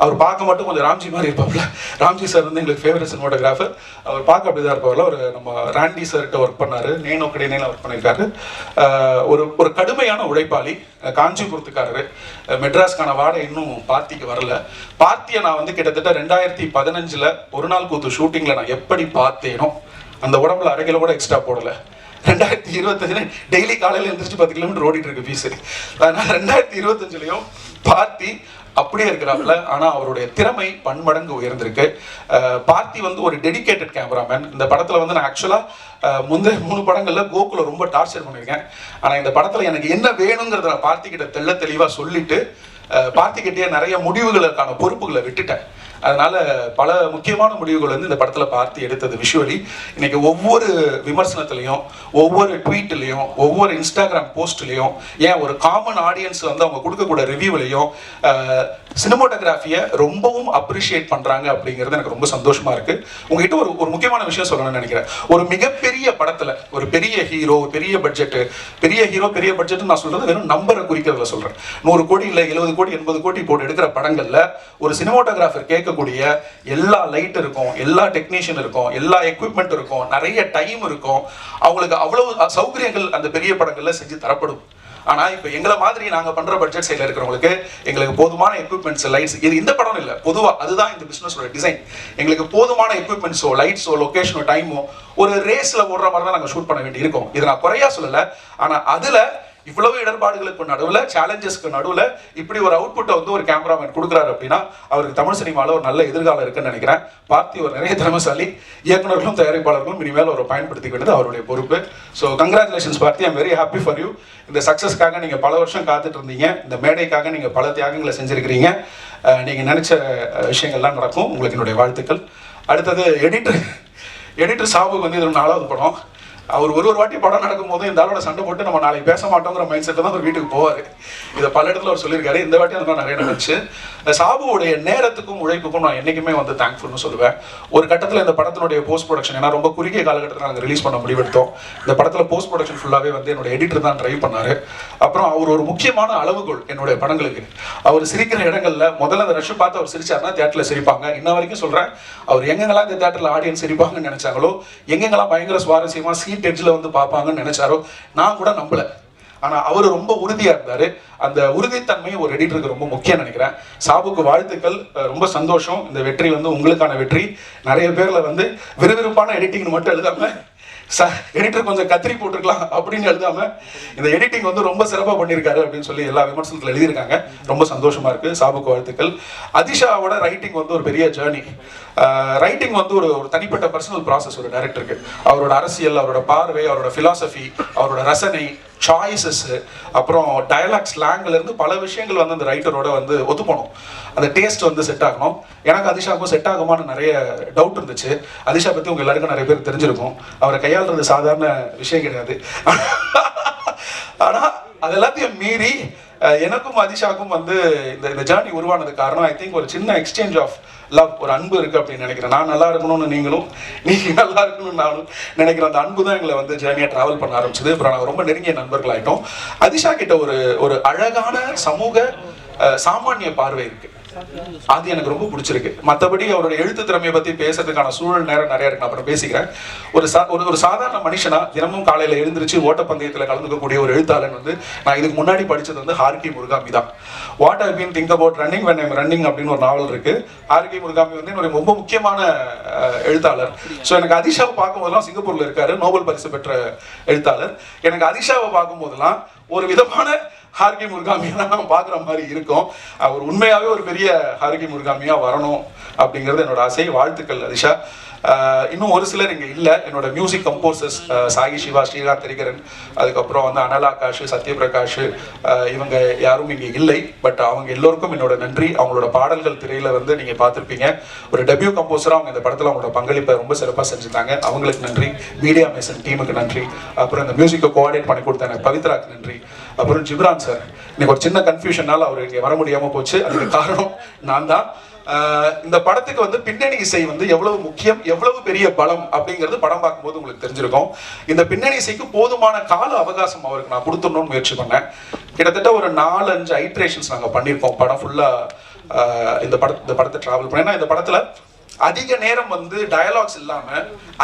D: அவர் பார்க்க மட்டும் கொஞ்சம் ராம்ஜி மாதிரி இருப்பார்ல. ராம்ஜி சார் வந்து எங்களுக்கு ஃபேவரட் சினிமாட்டோகிராஃபர். அவர் பார்க்க அப்படி தான் இருப்பார்ல. ஒரு நம்ம ராண்டி சார்கிட்ட ஒர்க் பண்ணார், நேனோக்கடையில ஒர்க் பண்ணியிருக்காரு. ஒரு கடுமையான உழைப்பாளி, காஞ்சிபுரத்துக்காரரு. மெட்ராஸ்க்கான வாடகை இன்னும் பார்த்திக்கு வரல. பார்த்தியை நான் வந்து கிட்டத்தட்ட 2015 ஒரு நாள் கூத்து ஷூட்டிங்கில் நான் எப்படி பார்த்தேனோ, அந்த உடம்புல 1/2 கிலோ கூட எக்ஸ்ட்ரா போடலை. 2025 டெய்லி காலையில் எழுந்திரிச்சு 10 கிலோமீட்டர் ஓடிட்டு இருக்கு ஃபீஸ். அதனால 2025 பார்த்தி அப்படியே இருக்கிறாப்புல. ஆனால் அவருடைய திறமை பன்மடங்கு உயர்ந்திருக்கு. பார்த்தி வந்து ஒரு டெடிகேட்டட் கேமராமேன். இந்த படத்தில் வந்து நான் ஆக்சுவலாக முந்தைய 3 படங்களில் கோகுல ரொம்ப டார்ச்சர் பண்ணியிருக்கேன். ஆனால் இந்த படத்தில் எனக்கு என்ன வேணுங்கிறத நான் பார்த்திக்கிட்ட தெளிவாக சொல்லிட்டு பார்த்திக்கிட்டே நிறைய முடிவுகளுக்கான பொறுப்புகளை விட்டுட்டேன். அதனால பல முக்கியமான முடிவுகள் வந்து இந்த படத்துல பார்த்து எடுத்தது விஷுவலி. இன்னைக்கு ஒவ்வொரு விமர்சனத்திலையும், ஒவ்வொரு ட்வீட்லையும், ஒவ்வொரு இன்ஸ்டாகிராம் போஸ்ட்லையும், ஏன் ஒரு காமன் ஆடியன்ஸ் வந்து அவங்க கொடுக்கக்கூடிய ரிவ்யூவிலையும் சினிமோட்டோகிராஃபியை ரொம்பவும் அப்ரிஷியேட் பண்றாங்க அப்படிங்கிறது எனக்கு ரொம்ப சந்தோஷமா இருக்கு. உங்ககிட்ட ஒரு முக்கியமான விஷயம் சொல்லணும்னு நினைக்கிறேன். ஒரு மிகப்பெரிய படத்துல ஒரு பெரிய ஹீரோ, பெரிய பட்ஜெட் நான் சொல்றது வெறும் நம்பரை குறிக்கிறதுல சொல்றேன். 100 கோடி இல்லை 70 கோடி 80 கோடி போட்டு எடுக்கிற படங்கள்ல ஒரு சினிமோட்டோகிராஃபர் கேட்கக்கூடிய எல்லா லைட் இருக்கும், எல்லா டெக்னீஷியன் இருக்கும், எல்லா எக்யூப்மெண்ட் இருக்கும், நிறைய டைம் இருக்கும். அவங்களுக்கு அவ்வளவு சௌகரியங்கள் அந்த பெரிய படங்கள்ல செஞ்சு தரப்படும். ஆனா இப்ப எங்களை மாதிரி நாங்க பண்ற பட்ஜெட் சைட்ல இருக்கிறவங்களுக்கு எங்களுக்கு போதுமான எக்யூப்மெண்ட்ஸ், லைட்ஸ், இது இந்த படம் இல்ல, பொதுவா அதுதான் இந்த பிசினஸோட டிசைன். எங்களுக்கு போதுமான எக்யூப்மெண்ட்ஸோ, லைட்ஸோ, லொகேஷனோ, டைமோ ஒரு ரேஸ்ல ஓடுற மாதிரி தான் நாங்க ஷூட் பண்ண வேண்டி இருக்கும். இதை நான் குறையா சொல்லல. ஆனா அதுல இவ்வளவு இடர்பாடுகளுக்கு நடுவில், சேலஞ்சஸ்க்கு நடுவில் இப்படி ஒரு அவுட்புட்டை வந்து ஒரு கேமராமேன் கொடுக்குறாரு அப்படின்னா அவருக்கு தமிழ் சினிமாவில் ஒரு நல்ல எதிர்காலம் இருக்குன்னு நினைக்கிறேன். பார்த்தி ஒரு நிறைய திறமைசாலி. இயக்குநர்களும் தயாரிப்பாளர்களும் இனிமேல் அவரை பயன்படுத்திக்க வேண்டியது அவருடைய பொறுப்பு. So congratulations Parthi, I'm very happy for you. இந்த சக்ஸஸ்க்காக நீங்கள் பல வருஷம் காத்துட்டு இருந்தீங்க. இந்த மேடைக்காக நீங்கள் பல தியாகங்களை செஞ்சுருக்கிறீங்க. நீங்கள் நினைச்ச விஷயங்கள்லாம் நடக்கும். உங்களுக்கு என்னுடைய வாழ்த்துக்கள். அடுத்தது எடிட்டர் சாபுக்கு வந்து இது 4வது படம். அவர் ஒரு வாட்டி படம் நடக்கும் போது இந்த ஆளோட சண்டை போட்டு நம்ம நாளைக்கு பேச மாட்டோங்கிற மைண்ட் செட்டில் தான் அவர் வீட்டுக்கு போவார். இதை பல இடத்துல அவர் சொல்லியிருக்காரு. இந்த வாட்டி அந்த மாதிரி நிறைய நடந்துச்சு. சாபுவோடைய நேரத்துக்கும் உழைப்புக்கும் நான் என்றைக்குமே வந்து தேங்க்ஃபுல்னு சொல்லுவேன். ஒரு கட்டத்தில் இந்த படத்தினுடைய போஸ்ட் ப்ரொடக்ஷன், ஏன்னா ரொம்ப குறுகிய காலகட்டத்தில் நாங்கள் ரிலீஸ் பண்ண முடிவெடுத்தோம். இந்த படத்தில் போஸ்ட் ப்ரொடக்ஷன் ஃபுல்லாகவே வந்து என்னோட எடிட்டர் தான் ட்ரைவ் பண்ணார். அப்புறம் அவர் ஒரு முக்கியமான அளவுகோல் என்னுடைய படங்களுக்கு. அவர் சிரிக்கிற இடங்களில் முதல்ல அந்த ரஷ் பார்த்து அவர் சிரிச்சாருன்னா தியேட்டரில் சிரிப்பாங்க. இன்ன வரைக்கும் சொல்கிறேன், அவர் எங்கெங்கெல்லாம் இந்த தியேட்டரில் ஆடியன்ஸ் சிரிப்பாங்கன்னு நினைச்சாங்களோ, எங்கெங்கெல்லாம் பயங்கர சுவாரஸ்யமாக சீட் எட்ஜில் வந்து பார்ப்பாங்கன்னு நினைச்சாரோ நான் கூட நம்பல. ஆனா அவர் ரொம்ப உறுதியா இருந்தாரு. அந்த உறுதித்தன்மை ஒரு எடிட்டருக்கு ரொம்ப முக்கியம் நினைக்கிறேன். சாபுக்கு வாழ்த்துக்கள். ரொம்ப சந்தோஷம். இந்த வெற்றி வந்து உங்களுக்கான வெற்றி. நிறைய பேர்ல வந்து விறுவிறுப்பான எடிட்டிங் மட்டும் எழுதாம எடிட்டர் கொஞ்சம் கத்திரி போட்டிருக்கலாம் அப்படின்னு எழுதாம இந்த எடிட்டிங் வந்து ரொம்ப சிறப்பாக பண்ணியிருக்காரு அப்படின்னு சொல்லி எல்லா விமர்சனத்தில் எழுதியிருக்காங்க. ரொம்ப சந்தோஷமா இருக்கு. சாபுக்கு வாழ்த்துக்கள். அதிஷாவோட ரைட்டிங் வந்து ஒரு பெரிய ஜேர்னி. ரைட்டிங் வந்து ஒரு தனிப்பட்ட பர்சனல் ப்ராசஸ் ஒரு டைரக்டருக்கு. அவரோட அரசியல், அவரோட பார்வை, அவரோட ஃபிலாசபி, அவரோட ரசனை, சாய்ஸஸ், அப்புறம் டயலாக் ஸ்லாங்ல இருந்து பல விஷயங்கள் வந்து அந்த ரைட்டரோட வந்து ஒத்து போகணும். அந்த டேஸ்ட் வந்து செட் ஆகணும். எனக்கு அதிஷாவுக்கும் செட் ஆகுமான்னு நிறைய டவுட் இருந்துச்சு. அதிஷா பற்றி உங்க எல்லாருக்கும் நிறைய பேர் தெரிஞ்சிருக்கும். அவரை கையாளுறது சாதாரண விஷயம் கிடையாது. ஆனால் அது எல்லாத்தையும் மீறி எனக்கும் அதிஷாவுக்கும் வந்து இந்த ஜேர்னி உருவானது காரணம் ஐ திங்க் ஒரு சின்ன எக்ஸ்சேஞ்ச் ஆஃப் லவ், ஒரு அன்பு இருக்கு அப்படின்னு நினைக்கிறேன். நான் நல்லா இருக்கணும்னு நீங்களும், நீங்க நல்லா இருக்கணும்னு நானும் நினைக்கிறேன். அந்த அன்பு தான் எங்களை வந்து ஜேர்னியை டிராவல் பண்ண ஆரம்பிச்சது. அப்புறம் நாங்கள் ரொம்ப நெருங்கிய நண்பர்கள் ஆயிட்டோம். அதிஷா கிட்ட ஒரு அழகான சமூக சாமானிய பார்வை இருக்கு. அது எனக்கு ரொம்ப பிடிச்சிருக்கு. மற்றபடி அவரோட எழுத்து திறமையை பத்தி பேசுறதுக்கான சூழல் நேரம் நிறைய இருக்கு. நான் அப்புறம் பேசிக்கிறேன். ஒரு சாதாரண மனுஷனா தினமும் காலையில எழுந்திருச்சு ஓட்டப்பந்தயத்தில் கலந்துக்கக்கூடிய ஒரு எழுத்தாளன் வந்து நான் இதுக்கு முன்னாடி படிச்சது வந்து ஹார்கி முருகாமி தான். What I been think about running when I'm running அப்படின்னு ஒரு நாவல் இருக்கு. ஹார்கி முருகாமி வந்து என்னுடைய ரொம்ப முக்கியமான எழுத்தாளர். ஸோ எனக்கு அதிஷாவை பார்க்கும்போதெல்லாம், சிங்கப்பூர்ல இருக்காரு, நோபல் பரிசு பெற்ற எழுத்தாளர். எனக்கு அதிஷாவை பார்க்கும்போதெல்லாம் ஒரு விதமான ஹார்கி முருகாமியா நான் பார்க்குற மாதிரி இருக்கும். அவர் உண்மையாகவே ஒரு பெரிய ஹார்கி முருகாமியா வரணும் அப்படிங்கிறது என்னோட ஆசை. வாழ்த்துக்கள் அதிஷா. இன்னும் ஒரு சிலர் இங்கே இல்லை. என்னோட மியூசிக் கம்போசர்ஸ் சாகி சிவா, ஸ்ரீகாந்த் திரிகரன், அதுக்கப்புறம் வந்து அனல் ஆகாஷ், சத்யபிரகாஷ், இவங்க யாரும் இங்கே இல்லை. பட் அவங்க எல்லோருக்கும் என்னோட நன்றி. அவங்களோட பாடல்கள் திரையில வந்து நீங்க பார்த்துருப்பீங்க. ஒரு டெபியூ கம்போசராக அவங்க இந்த படத்தில் அவங்களோட பங்களிப்பை ரொம்ப சிறப்பாக செஞ்சுட்டாங்க. அவங்களுக்கு நன்றி. மீடியா மேசன் டீமுக்கு நன்றி. அப்புறம் இந்த மியூசிக்கை கோஆர்டினேட் பண்ணி கொடுத்த எனக்கு பவித்ராக்கு நன்றி. அப்புறம் ஜிப்ரான் சார், இன்னைக்கு ஒரு சின்ன கன்ஃபியூஷனால அவர் இங்கே வர முடியாமல் போச்சு. அதுக்கு காரணம் நான் தான். இந்த படத்துக்கு வந்து பின்னணி இசை வந்து எவ்வளவு முக்கியம், எவ்வளவு பெரிய பலம் அப்படிங்கிறது படம் பார்க்கும்போது உங்களுக்கு தெரிஞ்சிருக்கும். இந்த பின்னணி இசைக்கு போதுமான கால அவகாசம் அவருக்கு நான் கொடுத்துடணும்னு முயற்சி பண்ணேன். கிட்டத்தட்ட ஒரு 4-5 ஐட்ரேஷன்ஸ் நாங்கள் பண்ணியிருக்கோம். படம் ஃபுல்லாக இந்த படத்தை ட்ராவல் பண்ணேன். ஏன்னா இந்த படத்தில் அதிக நேரம் வந்து டயலாக்ஸ் இல்லாம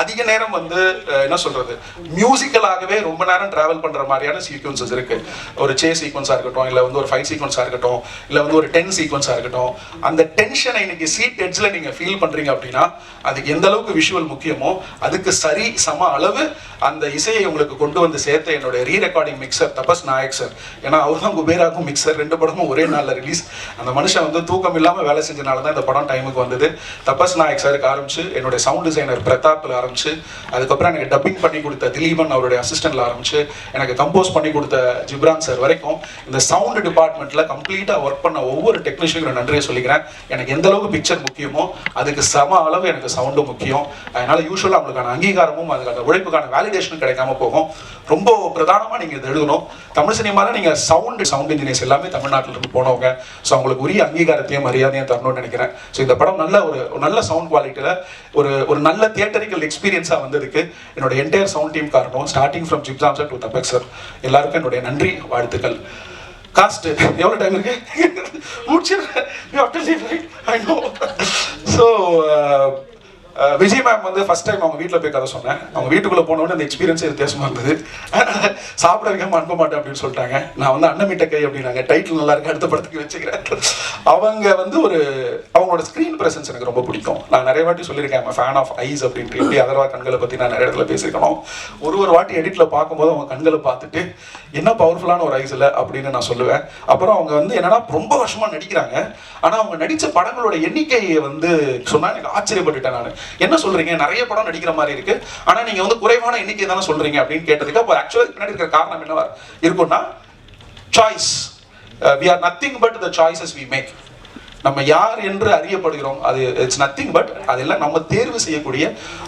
D: அதிக நேரம் வந்து என்ன சொல்றது, மியூசிக்கலாகவே ரொம்ப நேரம் டிராவல் பண்ற மாதிரியான சீக்வன்சஸ் இருக்கு. ஒரு சேஸ் சீக்வன்ஸா இருக்கட்டும், இல்ல வந்து ஒரு ஃபைட் சீக்வன்ஸா இருக்கட்டும், இல்ல வந்து ஒரு டென் சீக்வன்ஸா இருக்கட்டும், அந்த டென்ஷனை இன்னைக்கு சீட் எட்ஜ்ல நீங்க ஃபீல் பண்றீங்க அப்படின்னா அதுக்கு எந்த அளவுக்கு விஷுவல் முக்கியமோ அதுக்கு சரி சம அளவு அந்த இசையை உங்களுக்கு கொண்டு வந்து சேர்த்த என்னுடைய ரீ ரெக்கார்டிங் மிக்சர் தபஸ் நாயக் சார். ஏன்னா அவர் தான் குபேராக்கும் மிக்சர், 2 படமும் ஒரே நாளில் ரிலீஸ். அந்த மனுஷன் வந்து தூக்கம் இல்லாமல் வேலை செஞ்சனால தான் இந்த படம் டைமுக்கு வந்தது. தபஸ் நாயக் சாருக்கு ஆரம்பிச்சு, என்னுடைய சவுண்ட் டிசைனர் பிரதாப்பில் ஆரம்பிச்சு, அதுக்கப்புறம் எனக்கு டப்பிங் பண்ணி கொடுத்த திலீபன் அவருடைய அசிஸ்டன்ட்ல ஆரம்பிச்சு, எனக்கு கம்போஸ் பண்ணி கொடுத்த ஜிப்ரான் சார் வரைக்கும் இந்த சவுண்ட் டிபார்ட்மெண்ட்டில் கம்ப்ளீட்டாக ஒர்க் பண்ண ஒவ்வொரு டெக்னீஷியனுக்கும் நன்றியை சொல்லிக்கிறேன். எனக்கு எந்த அளவுக்கு பிக்சர் முக்கியமோ அதுக்கு சம அளவு எனக்கு சவுண்டும் முக்கியம். அதனால யூஸ்வலாக அவங்களுக்கான அங்கீகாரமும் அதுக்கான உழைப்புக்கான வேலிடேஷனும் கிடைக்காம போகும். ரொம்ப பிரதானமாக நீங்கள் இதை எழுதணும். தமிழ் சினிமாவில் நீங்கள் சவுண்ட் இன்ஜினியர்ஸ் எல்லாமே தமிழ்நாட்டில் இருந்து போனவங்க. ஸோ அவங்களுக்கு உரிய அங்கீகாரத்தையும் மரியாதையும் தரணும்னு நினைக்கிறேன். ஸோ இந்த படம் ஒரு நல்ல சவுண்ட் குவாலிட்டியில் ஒரு நல்ல தியேட்டரிக்கல் எக்ஸ்பீரியன்ஸாக வந்ததுக்கு என்னோட என்டையர் சவுண்ட் டீம் காரணம். Starting from Ghibran sir to தபக் சார், எல்லாருக்கும் என்னுடைய நன்றி, வாழ்த்துக்கள். காஸ்ட் எவ்வளோ டைம் இருக்கு? முடிச்சிடுறேன். I know. So Vijay ma'am வந்து ஃபர்ஸ்ட் டைம் அவங்க வீட்டில் போய் கதை சொன்னேன். அவங்க வீட்டுக்குள்ளே போனோடனே அந்த எக்ஸ்பீரியன்ஸே வித்தியாசமாக இருந்தது. சாப்பிட வைக்காம அனுப்ப மாட்டேன் அப்படின்னு சொல்லிட்டாங்க. நான் வந்து அன்னமிட்ட கை அப்படின்னாங்க. டைட்டில் நல்லா இருக்கு, அடுத்த படத்துக்கு வச்சுக்கிறேன். அவங்க வந்து அவங்களோட ஸ்க்ரீன் ப்ரெசன்ஸ் எனக்கு ரொம்ப பிடிக்கும். நான் நிறைய வாட்டி சொல்லியிருக்கேன், ஃபேன் ஆஃப் ஐஸ் அப்படின்ட்டு. எப்படி அதர்வா கண்களை பற்றி நான் நிறைய இடத்துல பேசியிருக்கணும். ஒரு வாட்டி எடிட்டில் பார்க்கும்போது அவங்க கண்களை பார்த்துட்டு என்ன பவர்ஃபுல்லான ஒரு ஐஸ் இல்லை அப்படின்னு நான் சொல்லுவேன். அப்புறம் அவங்க வந்து என்னன்னா ரொம்ப வருஷமாக நடிக்கிறாங்க. ஆனால் அவங்க நடித்த படங்களோட எண்ணிக்கையை வந்து சொன்னால் எனக்கு ஆச்சரியப்பட்டுட்டேன். நான் என்ன சொல்றீங்க, நிறைய படம் நடிக்கிற மாதிரி இருக்கு, ஆனா நீங்க வந்து குறைவான எண்ணிக்கை தானே சொல்றீங்க அப்படின்னு கேட்டதுக்கு, அப்போ ஆக்சுவலா பின்னாடி இருக்கிற காரணம் என்னவா இருக்கும்னா, choice. we are nothing but the choices we make. நம்ம யார் என்று அறியப்படுகிறோம், அது இட்ஸ் நத்திங் பட் அதெல்லாம் நம்ம தேர்வு செய்யக்கூடிய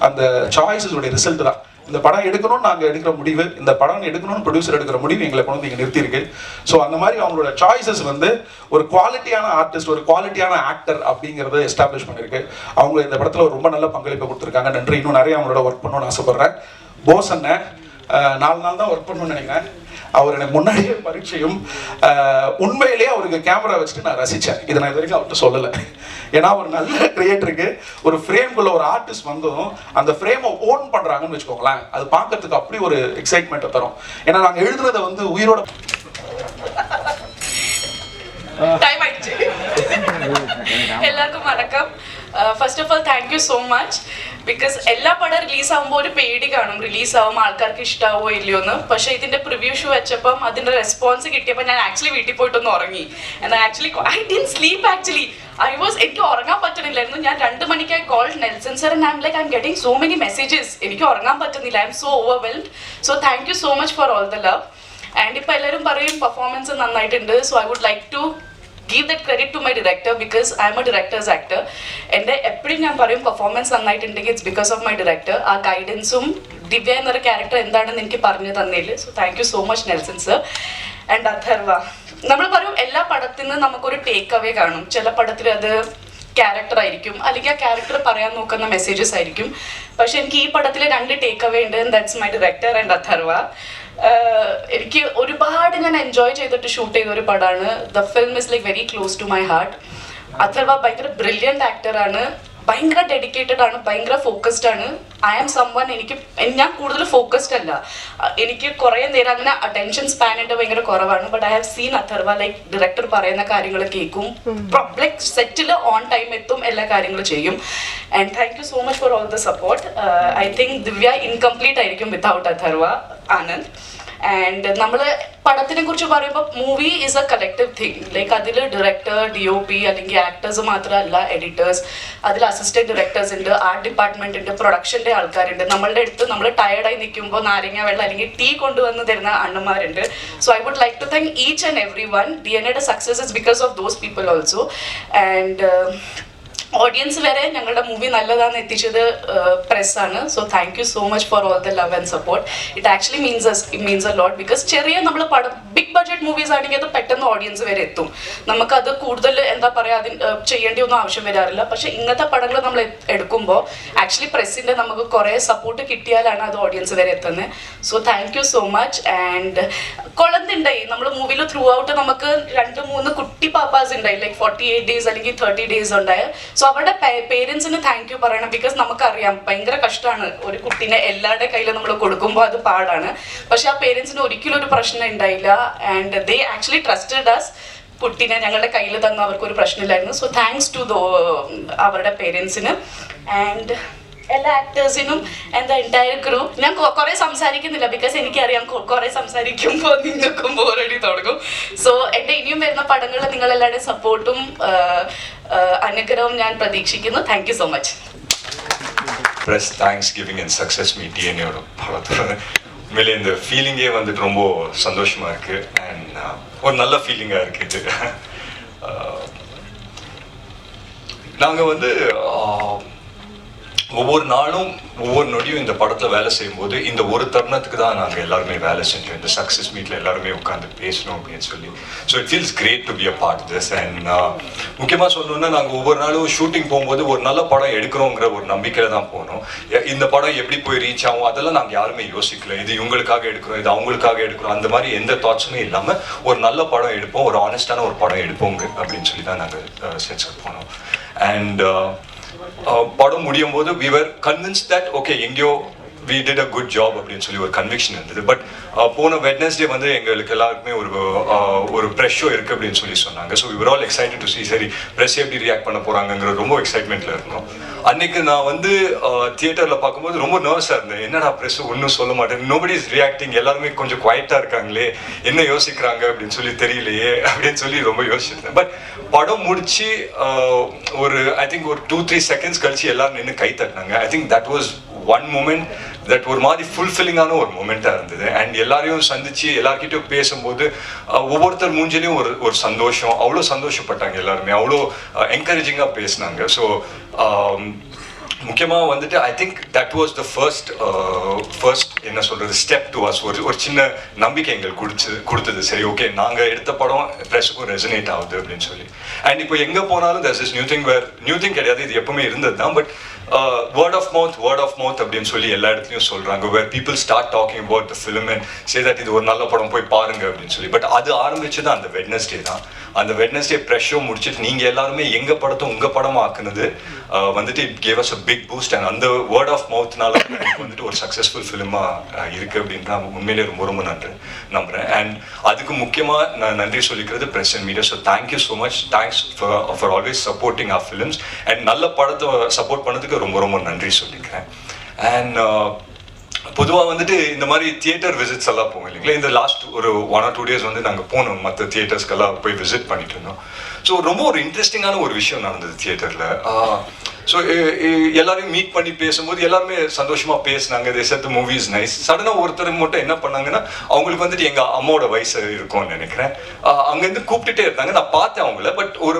D: அந்த சாய்ஸஸோட ரிசல்ட் தான். இந்த படம் எடுக்கணும்னு நாங்கள் எடுக்கிற முடிவு, இந்த படம் எடுக்கணும்னு ப்ரொடியூசர் எடுக்கிற முடிவு எங்களை கொண்டு வந்து இங்கே நிறுத்தியிருக்கு. ஸோ அந்த மாதிரி அவங்களோட சாய்ஸஸ் வந்து ஒரு குவாலிட்டியான ஆர்டிஸ்ட், ஒரு குவாலிட்டியான ஆக்டர் அப்படிங்கிறத எஸ்டாப்ளிஷ் பண்ணியிருக்கு. அவங்க இந்த படத்தில் ரொம்ப நல்ல பங்களிப்பை கொடுத்துருக்காங்க. நன்றி. இன்னும் நிறைய அவங்களோட ஒர்க் பண்ணணும்னு ஆசைப்படுறேன். போஸ் அண்ணன் 4 நாள் தான் ஒர்க் பண்ணணும்னு நினைக்கிறேன். அவர் எனக்கு முன்னாடியே பரிச்சயம். உண்மையிலேயே அவருக்கு கேமரா வச்சுட்டு நான் ரசித்தேன். இதை நான் இது வரைக்கும் அவர்கிட்ட சொல்லலை. ஏன்னா ஒரு நல்ல கிரியேட்டருக்கு ஒரு ஃப்ரேம்குள்ள ஒரு ஆர்டிஸ்ட் வந்ததும் அந்த ஃப்ரேமை ஓன் பண்ணுறாங்கன்னு வச்சுக்கோங்களேன், அது பார்க்கறதுக்கு அப்படி ஒரு எக்ஸைட்மெண்ட்டை தரும். ஏன்னா நாங்கள் எழுதுறதை வந்து உயிரோட
E: டைம் ஆயிடுச்சு. எல்லாருக்கும் வணக்கம். First of all thank you so much. Because എല്ലാ പടം റിലീസാകുമ്പോൾ ഒരു പേടി കാണും, റിലീസാകുമ്പോൾ ആൾക്കാർക്ക് ഇഷ്ടമാവോ ഇല്ലയോ എന്ന്. പക്ഷേ ഇതിൻ്റെ പ്രിവ്യൂ ഷോ വെച്ചപ്പം അതിൻ്റെ റെസ്പോൺസ് കിട്ടിയപ്പോൾ ഞാൻ ആക്ച്വലി വീട്ടിൽ പോയിട്ടൊന്ന് ഉറങ്ങി. എന്നാൽ actually I didn't sleep actually. എനിക്ക് ഉറങ്ങാൻ പറ്റണില്ലായിരുന്നു. ഞാൻ 2 മണിക്കായി call Nelson sir and I am like I am getting so many messages. എനിക്ക് ഉറങ്ങാൻ പറ്റുന്നില്ല. I am so overwhelmed. So thank you so much for all the love. And ഇപ്പോൾ എല്ലാവരും പറയും പെർഫോമൻസ് നന്നായിട്ടുണ്ട്. So I would like to give that credit to my director because I am a director's actor. എൻ്റെ എപ്പോഴും ഞാൻ പറയും performance നന്നായിട്ടുണ്ടെങ്കിൽ it's because of my director. ആ ഗൈഡൻസും ദിവ്യ എന്നൊരു ക്യാരക്ടർ എന്താണെന്ന് എനിക്ക് പറഞ്ഞു തന്നതിൽ so thank you so much Nelson sir. And Atharva, നമ്മൾ പറയും എല്ലാ പടത്തിൽ നിന്ന് നമുക്കൊരു ടേക്ക് അവേ കാണും. ചില പടത്തിൽ അത് ക്യാരക്ടർ ആയിരിക്കും, അല്ലെങ്കിൽ ആ ക്യാരക്ടർ പറയാൻ നോക്കുന്ന മെസ്സേജസ് ആയിരിക്കും. പക്ഷെ എനിക്ക് ഈ പടത്തിൽ 2 ടേക്ക് അവേ ഉണ്ട്. That's my director and Atharva. എനിക്ക് ഒരുപാട് ഞാൻ എൻജോയ് ചെയ്തിട്ട് ഷൂട്ട് ചെയ്ത ഒരു പടമാണ്. The film is like very close to my heart. Atharva ഭയങ്കര ബ്രില്യൻ്റ് ആക്ടറാണ്, ഭയങ്കര ഡെഡിക്കേറ്റഡ് ആണ്, ഭയങ്കര ഫോക്കസ്ഡ് ആണ്. ഐ ആം സംവൺ, ഞാൻ കൂടുതൽ ഫോക്കസ്ഡ് അല്ല. എനിക്ക് കുറേ നേരം അങ്ങനെ അറ്റൻഷൻ സ്പാൻ എൻ്റെ ഭയങ്കര കുറവാണ്. But I have seen Atharva like director പറയുന്ന കാര്യങ്ങൾ കേൾക്കും, ലൈക്ക് സെറ്റിൽ ഓൺ ടൈം എത്തും, എല്ലാ കാര്യങ്ങളും ചെയ്യും. And thank you so much for all the support. I think Divya incomplete ആയിരിക്കും വിത്തൗട്ട് അഥർവ ആനന്ദ്. ആൻഡ് നമ്മൾ പടത്തിനെ കുറിച്ച് പറയുമ്പോൾ movie is A collective thing. Like അതിൽ ഡയറക്ടർ, DOP അല്ലെങ്കിൽ ആക്ടേഴ്സ് മാത്രമല്ല, എഡിറ്റേഴ്സ്, അതിൽ അസിസ്റ്റന്റ് ഡയറക്ടേഴ്സ് ഉണ്ട്, ആർട്ട് ഡിപ്പാർട്ട്മെന്റ് ഉണ്ട്, പ്രൊഡക്ഷൻ്റെ ആൾക്കാരുണ്ട്. നമ്മളുടെ അടുത്ത് നമ്മൾ ടയർഡായി നിൽക്കുമ്പോൾ നാരങ്ങ വെള്ളം അല്ലെങ്കിൽ ടീ കൊണ്ടുവന്ന് തരുന്ന അണ്ണന്മാരുണ്ട്. So I would like to thank each and every one. DNAയുടെ success is because of those people also. And audience വരെ ഞങ്ങളുടെ മൂവി നല്ലതാണെന്ന് എത്തിച്ചത് പ്രസ്സാണ്. So thank you so much for all the love and support. It actually means a lot. Because ചെറിയ നമ്മൾ പടം big budget movies ആണെങ്കിൽ അത് പെട്ടെന്ന് ഓഡിയൻസ് വരെ എത്തും. നമുക്കത് കൂടുതൽ എന്താ പറയുക, അതിന് ചെയ്യേണ്ടിയൊന്നും ആവശ്യം വരാറില്ല. പക്ഷേ ഇങ്ങനത്തെ പടങ്ങൾ നമ്മൾ എടുക്കുമ്പോൾ ആക്ച്വലി പ്രസ്സിൻ്റെ നമുക്ക് കുറേ സപ്പോർട്ട് കിട്ടിയാലാണ് അത് ഓഡിയൻസ് വരെ എത്തുന്നത്. So thank you so much. And കുളന്തുണ്ടായി നമ്മൾ മൂവിയിൽ ത്രൂ ഔട്ട് നമുക്ക് 2-3 കുട്ടി പാപ്പാസ് ഉണ്ടായി, ലൈക്ക് 48 days അല്ലെങ്കിൽ 30 days ഉണ്ടായ. സോ അവരുടെ പേരൻസിന് താങ്ക് യു പറയണം. ബിക്കോസ് നമുക്കറിയാം ഭയങ്കര കഷ്ടമാണ് ഒരു കുട്ടീനെ എല്ലാവരുടെ കയ്യിൽ നമ്മൾ കൊടുക്കുമ്പോൾ, അത് പാടാണ്. പക്ഷെ ആ പേരൻസിന് ഒരിക്കലും ഒരു പ്രശ്നം ഉണ്ടായില്ല. And they actually trusted us. കുട്ടീനെ ഞങ്ങളുടെ കയ്യിൽ തന്ന അവർക്കൊരു പ്രശ്നമില്ലായിരുന്നു. സോ താങ്ക്സ് ടു അവരുടെ പേരൻസിന്. ആൻഡ് എല്ലാ ആക്ടേഴ്സിനും ആൻഡ് ദ എൻറ്റയർ ക്രൂ. ഞാൻ കുറേ സംസാരിക്കുന്നില്ല, ബിക്കോസ് എനിക്കറിയാം കുറേ സംസാരിക്കുമ്പോൾ നിങ്ങൾക്കും ബോറടി തുടങ്ങും. സോ എൻ്റെ ഇനിയും വരുന്ന പടങ്ങളിൽ നിങ്ങളെല്ലാവരുടെയും സപ്പോർട്ടും അനുഗ്രഹവും ഞാൻ പ്രതീക്ഷിക്കുന്നു. Thank you so much.
F: Press thanksgiving and success meet டிஎன்ஏயோட படத்தோட உண்மையிலே இந்த ஃபீலிங்கே வந்துட்டு ரொம்ப சந்தோஷமாக இருக்குது அண்ட் ஒரு நல்ல ஃபீலிங்காக இருக்குது இது. நாங்கள் வந்து ஒவ்வொரு நாளும் ஒவ்வொரு நொடியும் இந்த படத்தில் வேலை செய்யும்போது இந்த ஒரு தருணத்துக்கு தான் நாங்கள் எல்லாருமே வேலை செஞ்சோம். இந்த சக்ஸஸ் மீட்டில் எல்லாருமே உட்காந்து பேசணும் அப்படின்னு சொல்லி. So it feels great to be a part this. அண்ட் முக்கியமாக சொல்லணுன்னா நாங்கள் ஒவ்வொரு நாளும் ஷூட்டிங் போகும்போது ஒரு நல்ல படம் எடுக்கிறோங்கிற ஒரு நம்பிக்கையில் தான் போனோம். இந்த படம் எப்படி போய் ரீச் ஆகும் அதெல்லாம் நாங்கள் யாருமே யோசிக்கல. இது இவங்களுக்காக எடுக்கிறோம், இது அவங்களுக்காக எடுக்கிறோம், அந்த மாதிரி எந்த தாட்ஸுமே இல்லாமல் ஒரு நல்ல படம் எடுப்போம், ஒரு ஆனஸ்டான ஒரு படம் எடுப்போங்க அப்படின்னு சொல்லி தான் நாங்கள் செட்ஸ்க்கு போனோம். அண்ட் படம் முடியும் போது we were convinced that okay எங்கேயோ we did a good job அப்படின்னு சொல்லி ஒரு கன்விக்ஷன் இருந்தது. பட் போன வெட்னஸ்டே வந்து எங்களுக்கு எல்லாருக்குமே ஒரு ப்ரெஷ் ஷோ இருக்குது அப்படின்னு சொல்லி சொன்னாங்க. So we were all excited to see சரி ப்ரெஸ் எப்படி ரியாக்ட் பண்ண போகிறாங்கங்கிற ரொம்ப எக்ஸைட்மெண்ட்டில் இருந்தோம். அன்னைக்கு நான் வந்து தியேட்டரில் பார்க்கும்போது ரொம்ப நர்வஸாக இருந்தேன். என்னடா ப்ரெஸ் ஒன்றும் சொல்ல மாட்டேன், நோபடி இஸ் ரியாக்டிங், எல்லாருமே கொஞ்சம் குவைட்டாக இருக்காங்களே, என்ன யோசிக்கிறாங்க அப்படின்னு சொல்லி தெரியலையே அப்படின்னு சொல்லி ரொம்ப யோசிச்சிருந்தேன். பட் படம் முடிச்சு ஒரு ஐ திங்க் ஒரு 2-3 செகண்ட்ஸ் கழிச்சு எல்லாரும் நின்று கை தட்டினாங்க. I think that was one moment that ஒரு மாதிரி ஃபுல்ஃபில்லிங்கான ஒரு மூமெண்ட்டாக இருந்தது. அண்ட் எல்லாரையும் சந்திச்சு எல்லார்கிட்டையும் பேசும்போது ஒவ்வொருத்தர் மூஞ்சிலையும் ஒரு சந்தோஷம், அவ்வளோ சந்தோஷப்பட்டாங்க எல்லாருமே, அவ்வளோ என்கரேஜிங்காக பேசினாங்க. ஸோ முக்கியமாக வந்துட்டு ஐ think that was the first என்ன சொல்கிறது ஸ்டெப் டு அஸ். ஒரு சின்ன நம்பிக்கை எங்களுக்கு கொடுத்தது. சரி ஓகே நாங்கள் எடுத்த படம் ப்ரெஸ்ஸுக்கும் ரெசனேட் ஆகுது அப்படின்னு சொல்லி. அண்ட் இப்போ எங்கே போனாலும் தஸ் இஸ் நியூ திங் கிடையாது, இது எப்பவுமே இருந்தது தான். பட் வேர்ட் ஆஃப் மவுத் அப்படின்னு சொல்லி எல்லா இடத்துலையும் சொல்கிறாங்க. Where people start talking about the film and say that இது ஒரு நல்ல படம் போய் பாருங்க அப்படின்னு சொல்லி. பட் அது ஆரம்பிச்சது அந்த வெட்னஸ்டே தான். அந்த வெட்னஸ்டே ப்ரெஷ் ஷோ முடிச்சுட்டு நீங்கள் எல்லாருமே எங்கள் படத்தை உங்கள் படமாக ஆக்குனது வந்துட்டு it gave us a big boost. And அந்த வேர்ட் ஆஃப் மவுத்னால எனக்கு வந்துட்டு ஒரு சக்ஸஸ்ஃபுல் ஃபிலிமாக இருக்குது அப்படின்னு நான் உண்மையிலே ரொம்ப நம்புகிறேன். அண்ட் அதுக்கு முக்கியமாக நான் நன்றி சொல்லிக்கிறது press and media. So thank you so much, thanks for always supporting our films. And நல்ல படத்தை சப்போர்ட் பண்ணதுக்கு ரொம்ப நன்றி சொல்லிக்கிறேன். அண்ட் பொதுவாக வந்துட்டு இந்த மாதிரி தியேட்டர் விசிட்ஸ் எல்லாம் போவோம் இல்லைங்களா. இந்த லாஸ்ட் ஒரு 1 or 2 days வந்து நாங்கள் போனோம், மற்ற தியேட்டர்ஸ்க்கெல்லாம் போய் விசிட் பண்ணிட்டு இருந்தோம். ஸோ ரொம்ப ஒரு இன்ட்ரெஸ்டிங்கான ஒரு விஷயம் நடந்தது தியேட்டரில். ஸோ எல்லாரையும் மீட் பண்ணி பேசும்போது எல்லாருமே சந்தோஷமாக பேசினாங்க. They said the movie is nice. சடனாக ஒருத்தர் மட்டும் என்ன பண்ணாங்கன்னா அவங்களுக்கு வந்துட்டு எங்கள் அம்மாவோட வயசு இருக்கும்னு நினைக்கிறேன், அங்கேருந்து கூப்பிட்டுட்டே இருந்தாங்க. நான் பார்த்தேன் அவங்கள. பட் ஒரு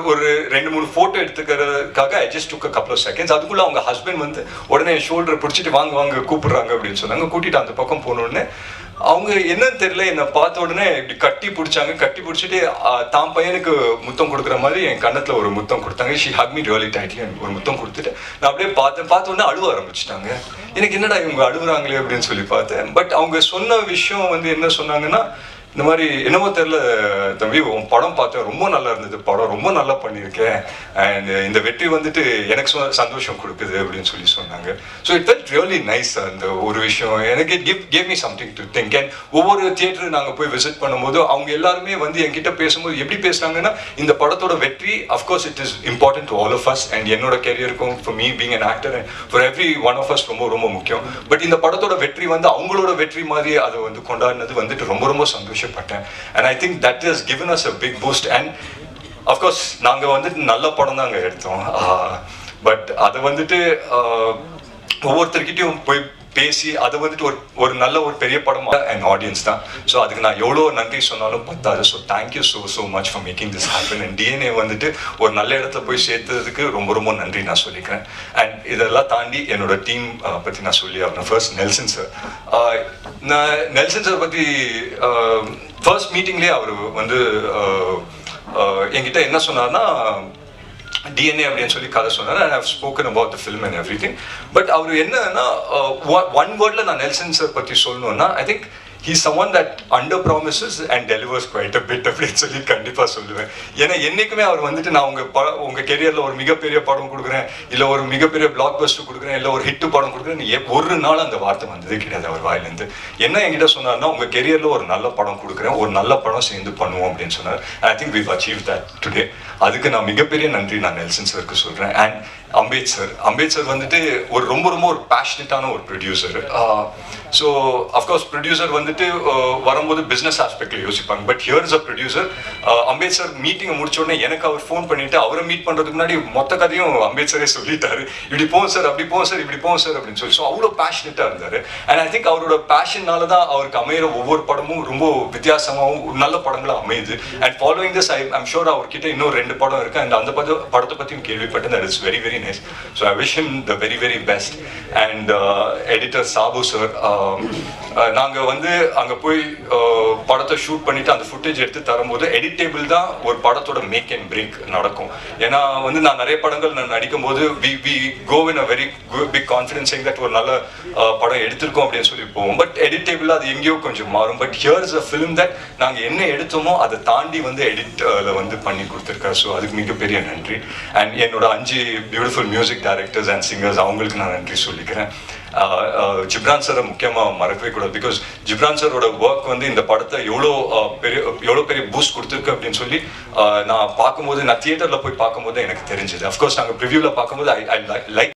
F: 2-3 ஃபோட்டோ எடுத்துக்கிறதுக்காக I just took a couple of seconds. அதுக்குள்ளே அவங்க ஹஸ்பண்ட் வந்து உடனே என் ஷோல்டரை பிடிச்சிட்டு வாங்க கூப்பிடுறாங்க அப்படின்னு சொன்னாங்க. கூட்டிட்டு அந்த பக்கம் போனோடனே அவங்க என்னன்னு தெரியல, என்னை பார்த்த உடனே இப்படி கட்டி பிடிச்சிட்டு தான் பையனுக்கு முத்தம் கொடுக்குற மாதிரி என் கன்னத்தில் ஒரு முத்தம் கொடுத்தாங்க. She Haq me really tightly. ஒரு முத்தம் கொடுத்துட்டு நான் அப்படியே பார்த்த உடனே அழுவ ஆரம்பிச்சிட்டாங்க. எனக்கு என்னடா இவங்க அழுகுறாங்களே அப்படின்னு சொல்லி பார்த்தேன். பட் அவங்க சொன்ன விஷயம் வந்து என்ன சொன்னாங்கன்னா, இந்த மாதிரி என்னமோ தெரியல தம்பி, உன் படம் பார்த்தேன், ரொம்ப நல்லா இருந்தது, படம் ரொம்ப நல்லா பண்ணியிருக்கேன், அண்ட் இந்த வெற்றி வந்துட்டு எனக்கு சந்தோஷம் கொடுக்குது அப்படின்னு சொல்லி சொன்னாங்க. So it felt really nice. அந்த ஒரு விஷயம் எனக்கு gave me something to think. And ஒவ்வொரு தியேட்டர் நாங்கள் போய் விசிட் பண்ணும்போது அவங்க எல்லாருமே வந்து என்கிட்ட பேசும்போது எப்படி பேசுனாங்கன்னா, இந்த படத்தோட வெற்றி of course it is important to all of us. And என்னோட கெரியருக்கும் for me being an actor and for every one of us ரொம்ப முக்கியம். பட் இந்த படத்தோட வெற்றி வந்து அவங்களோட வெற்றி மாதிரி அதை வந்து கொண்டாடினது வந்துட்டு ரொம்ப சந்தோஷப்பட்டேன். And I think that has given us a big boost. And of course நாங்கள் வந்துட்டு நல்ல படம் தான் அங்கே எடுத்தோம். பட் அதை வந்துட்டு ஒவ்வொருத்தர்கிட்டையும் போய் பேசி அதை வந்துட்டு ஒரு நல்ல ஒரு பெரிய படமாக அண்ட் ஆடியன்ஸ் தான். ஸோ அதுக்கு நான் எவ்வளோ நன்றி சொன்னாலும் பத்தாது. So thank you so much for making this happen. And DNA வந்துட்டு ஒரு நல்ல இடத்துல போய் சேர்த்ததுக்கு ரொம்ப நன்றி நான் சொல்லிக்கிறேன். அண்ட் இதெல்லாம் தாண்டி என்னோட டீம் பற்றி நான் சொல்லி ஆகணும். First Nelson sir. நான் நெல்சன் சார் பற்றி ஃபர்ஸ்ட் மீட்டிங்லேயே அவர் வந்து என்கிட்ட என்ன சொன்னார்னா, டிஎன்ஏ அப்படின்னு சொல்லி கதை சொன்னார். I have spoken about the film and everything. But அவர் என்னன்னா ஒன் வேர்டில் நான் நெல்சன் சார் பற்றி சொல்லணும்னா, I think he's someone that under promises and delivers quite a bit அப்படின்னு சொல்லி கண்டிப்பாக சொல்லுவேன். ஏன்னா என்னைக்குமே அவர் வந்துட்டு நான் உங்கள் கெரியரில் ஒரு மிகப்பெரிய படம் கொடுக்குறேன், இல்லை ஒரு மிகப்பெரிய பிளாக் பஸ்டர் கொடுக்குறேன், இல்லை ஒரு ஹிட்டு படம் கொடுக்குறேன், ஒரு நாள் அந்த வார்த்தை வந்ததே கிடையாது அவர் வாயிலேருந்து. என்ன என்கிட்ட சொன்னார்னா உங்கள் கெரியரில் ஒரு நல்ல படம் கொடுக்குறேன், ஒரு நல்ல படம் சேர்ந்து பண்ணுவோம் அப்படின்னு சொன்னார். I think we've achieved that today. அதுக்கு நான் மிகப்பெரிய நன்றி நான் நெல்சன் சருக்கு சொல்கிறேன். அண்ட் அம்பேத் சார் வந்துட்டு ஒரு ரொம்ப ஒரு பேஷனட்டான ஒரு ப்ரொடியூசர். ஸோ அஃப்கோர்ஸ் ப்ரொடியூசர் வந்துட்டு வரும்போது பிஸ்னஸ் ஆஸ்பெக்டில் யோசிப்பாங்க. But here is a producer. அம்பேத் sir மீட்டிங்கை முடிச்ச உடனே எனக்கு அவர் ஃபோன் பண்ணிட்டு அவரை மீட் பண்ணுறதுக்கு முன்னாடி மொத்த கதையும் அம்பேத் சாரே சொல்லிட்டாரு. இப்படி போவோம் சார், அப்படி போவோம் சார், இப்படி போவோம் சார் அப்படின்னு சொல்லி. ஸோ அவ்வளோ பேஷனட்டாக இருந்தார். அண்ட் ஐ திங்க் அவரோட பேஷன்னால தான் அவருக்கு அமையிற ஒவ்வொரு படமும் ரொம்ப வித்தியாசமாகவும் நல்ல படங்களாக அமையுது. And following this I'm sure அவர்கிட்ட இன்னும் 2 படம் இருக்கு. அண்ட் அந்த படத்தை பற்றியும் கேள்விப்பட்டேன். That is very very nice. So I wish him the very very best. And editor Sabu sir, நாங்கள் வந்து அங்கே போய் படத்தை ஷூட் பண்ணிட்டு அந்த ஃபுட்டேஜ் எடுத்து தரும்போது எடிட்டேபிள் தான் ஒரு படத்தோட மேக் அண்ட் பிரேக் நடக்கும். ஏன்னா வந்து நான் நிறைய படங்கள் நான் நடிக்கும்போது we go in a very big confidence saying that ஒரு நல்ல படம் எடுத்திருக்கோம் அப்படின்னு சொல்லி போவோம். பட் எடிட்டேபிள் அது எங்கேயோ கொஞ்சம் மாறும். But here is a film that நாங்கள் என்ன எடுத்தோமோ அதை தாண்டி வந்து எடிட்டில் வந்து பண்ணி கொடுத்துருக்காரு. ஸோ அதுக்கு மிகப்பெரிய நன்றி. அண்ட் என்னோட 5 beautiful music directors and singers அவங்களுக்கு நான் நன்றி சொல்லிக்கிறேன். ஜிப்ரான் சாரை முக்கியமாக மறக்கவே கூடாது. பிகாஸ் ஜிப்ரான் சாரோட ஒர்க் வந்து இந்த படத்தை எவ்வளோ பெரிய பூஸ்ட் கொடுத்துருக்கு அப்படின்னு சொல்லி நான் பார்க்கும்போது, நான் தியேட்டரில் போய் பார்க்கும்போது எனக்கு தெரிஞ்சது. அஃப்கோர்ஸ் நாங்கள் ப்ரிவியூவில் பார்க்கும்போது ஐ லைக்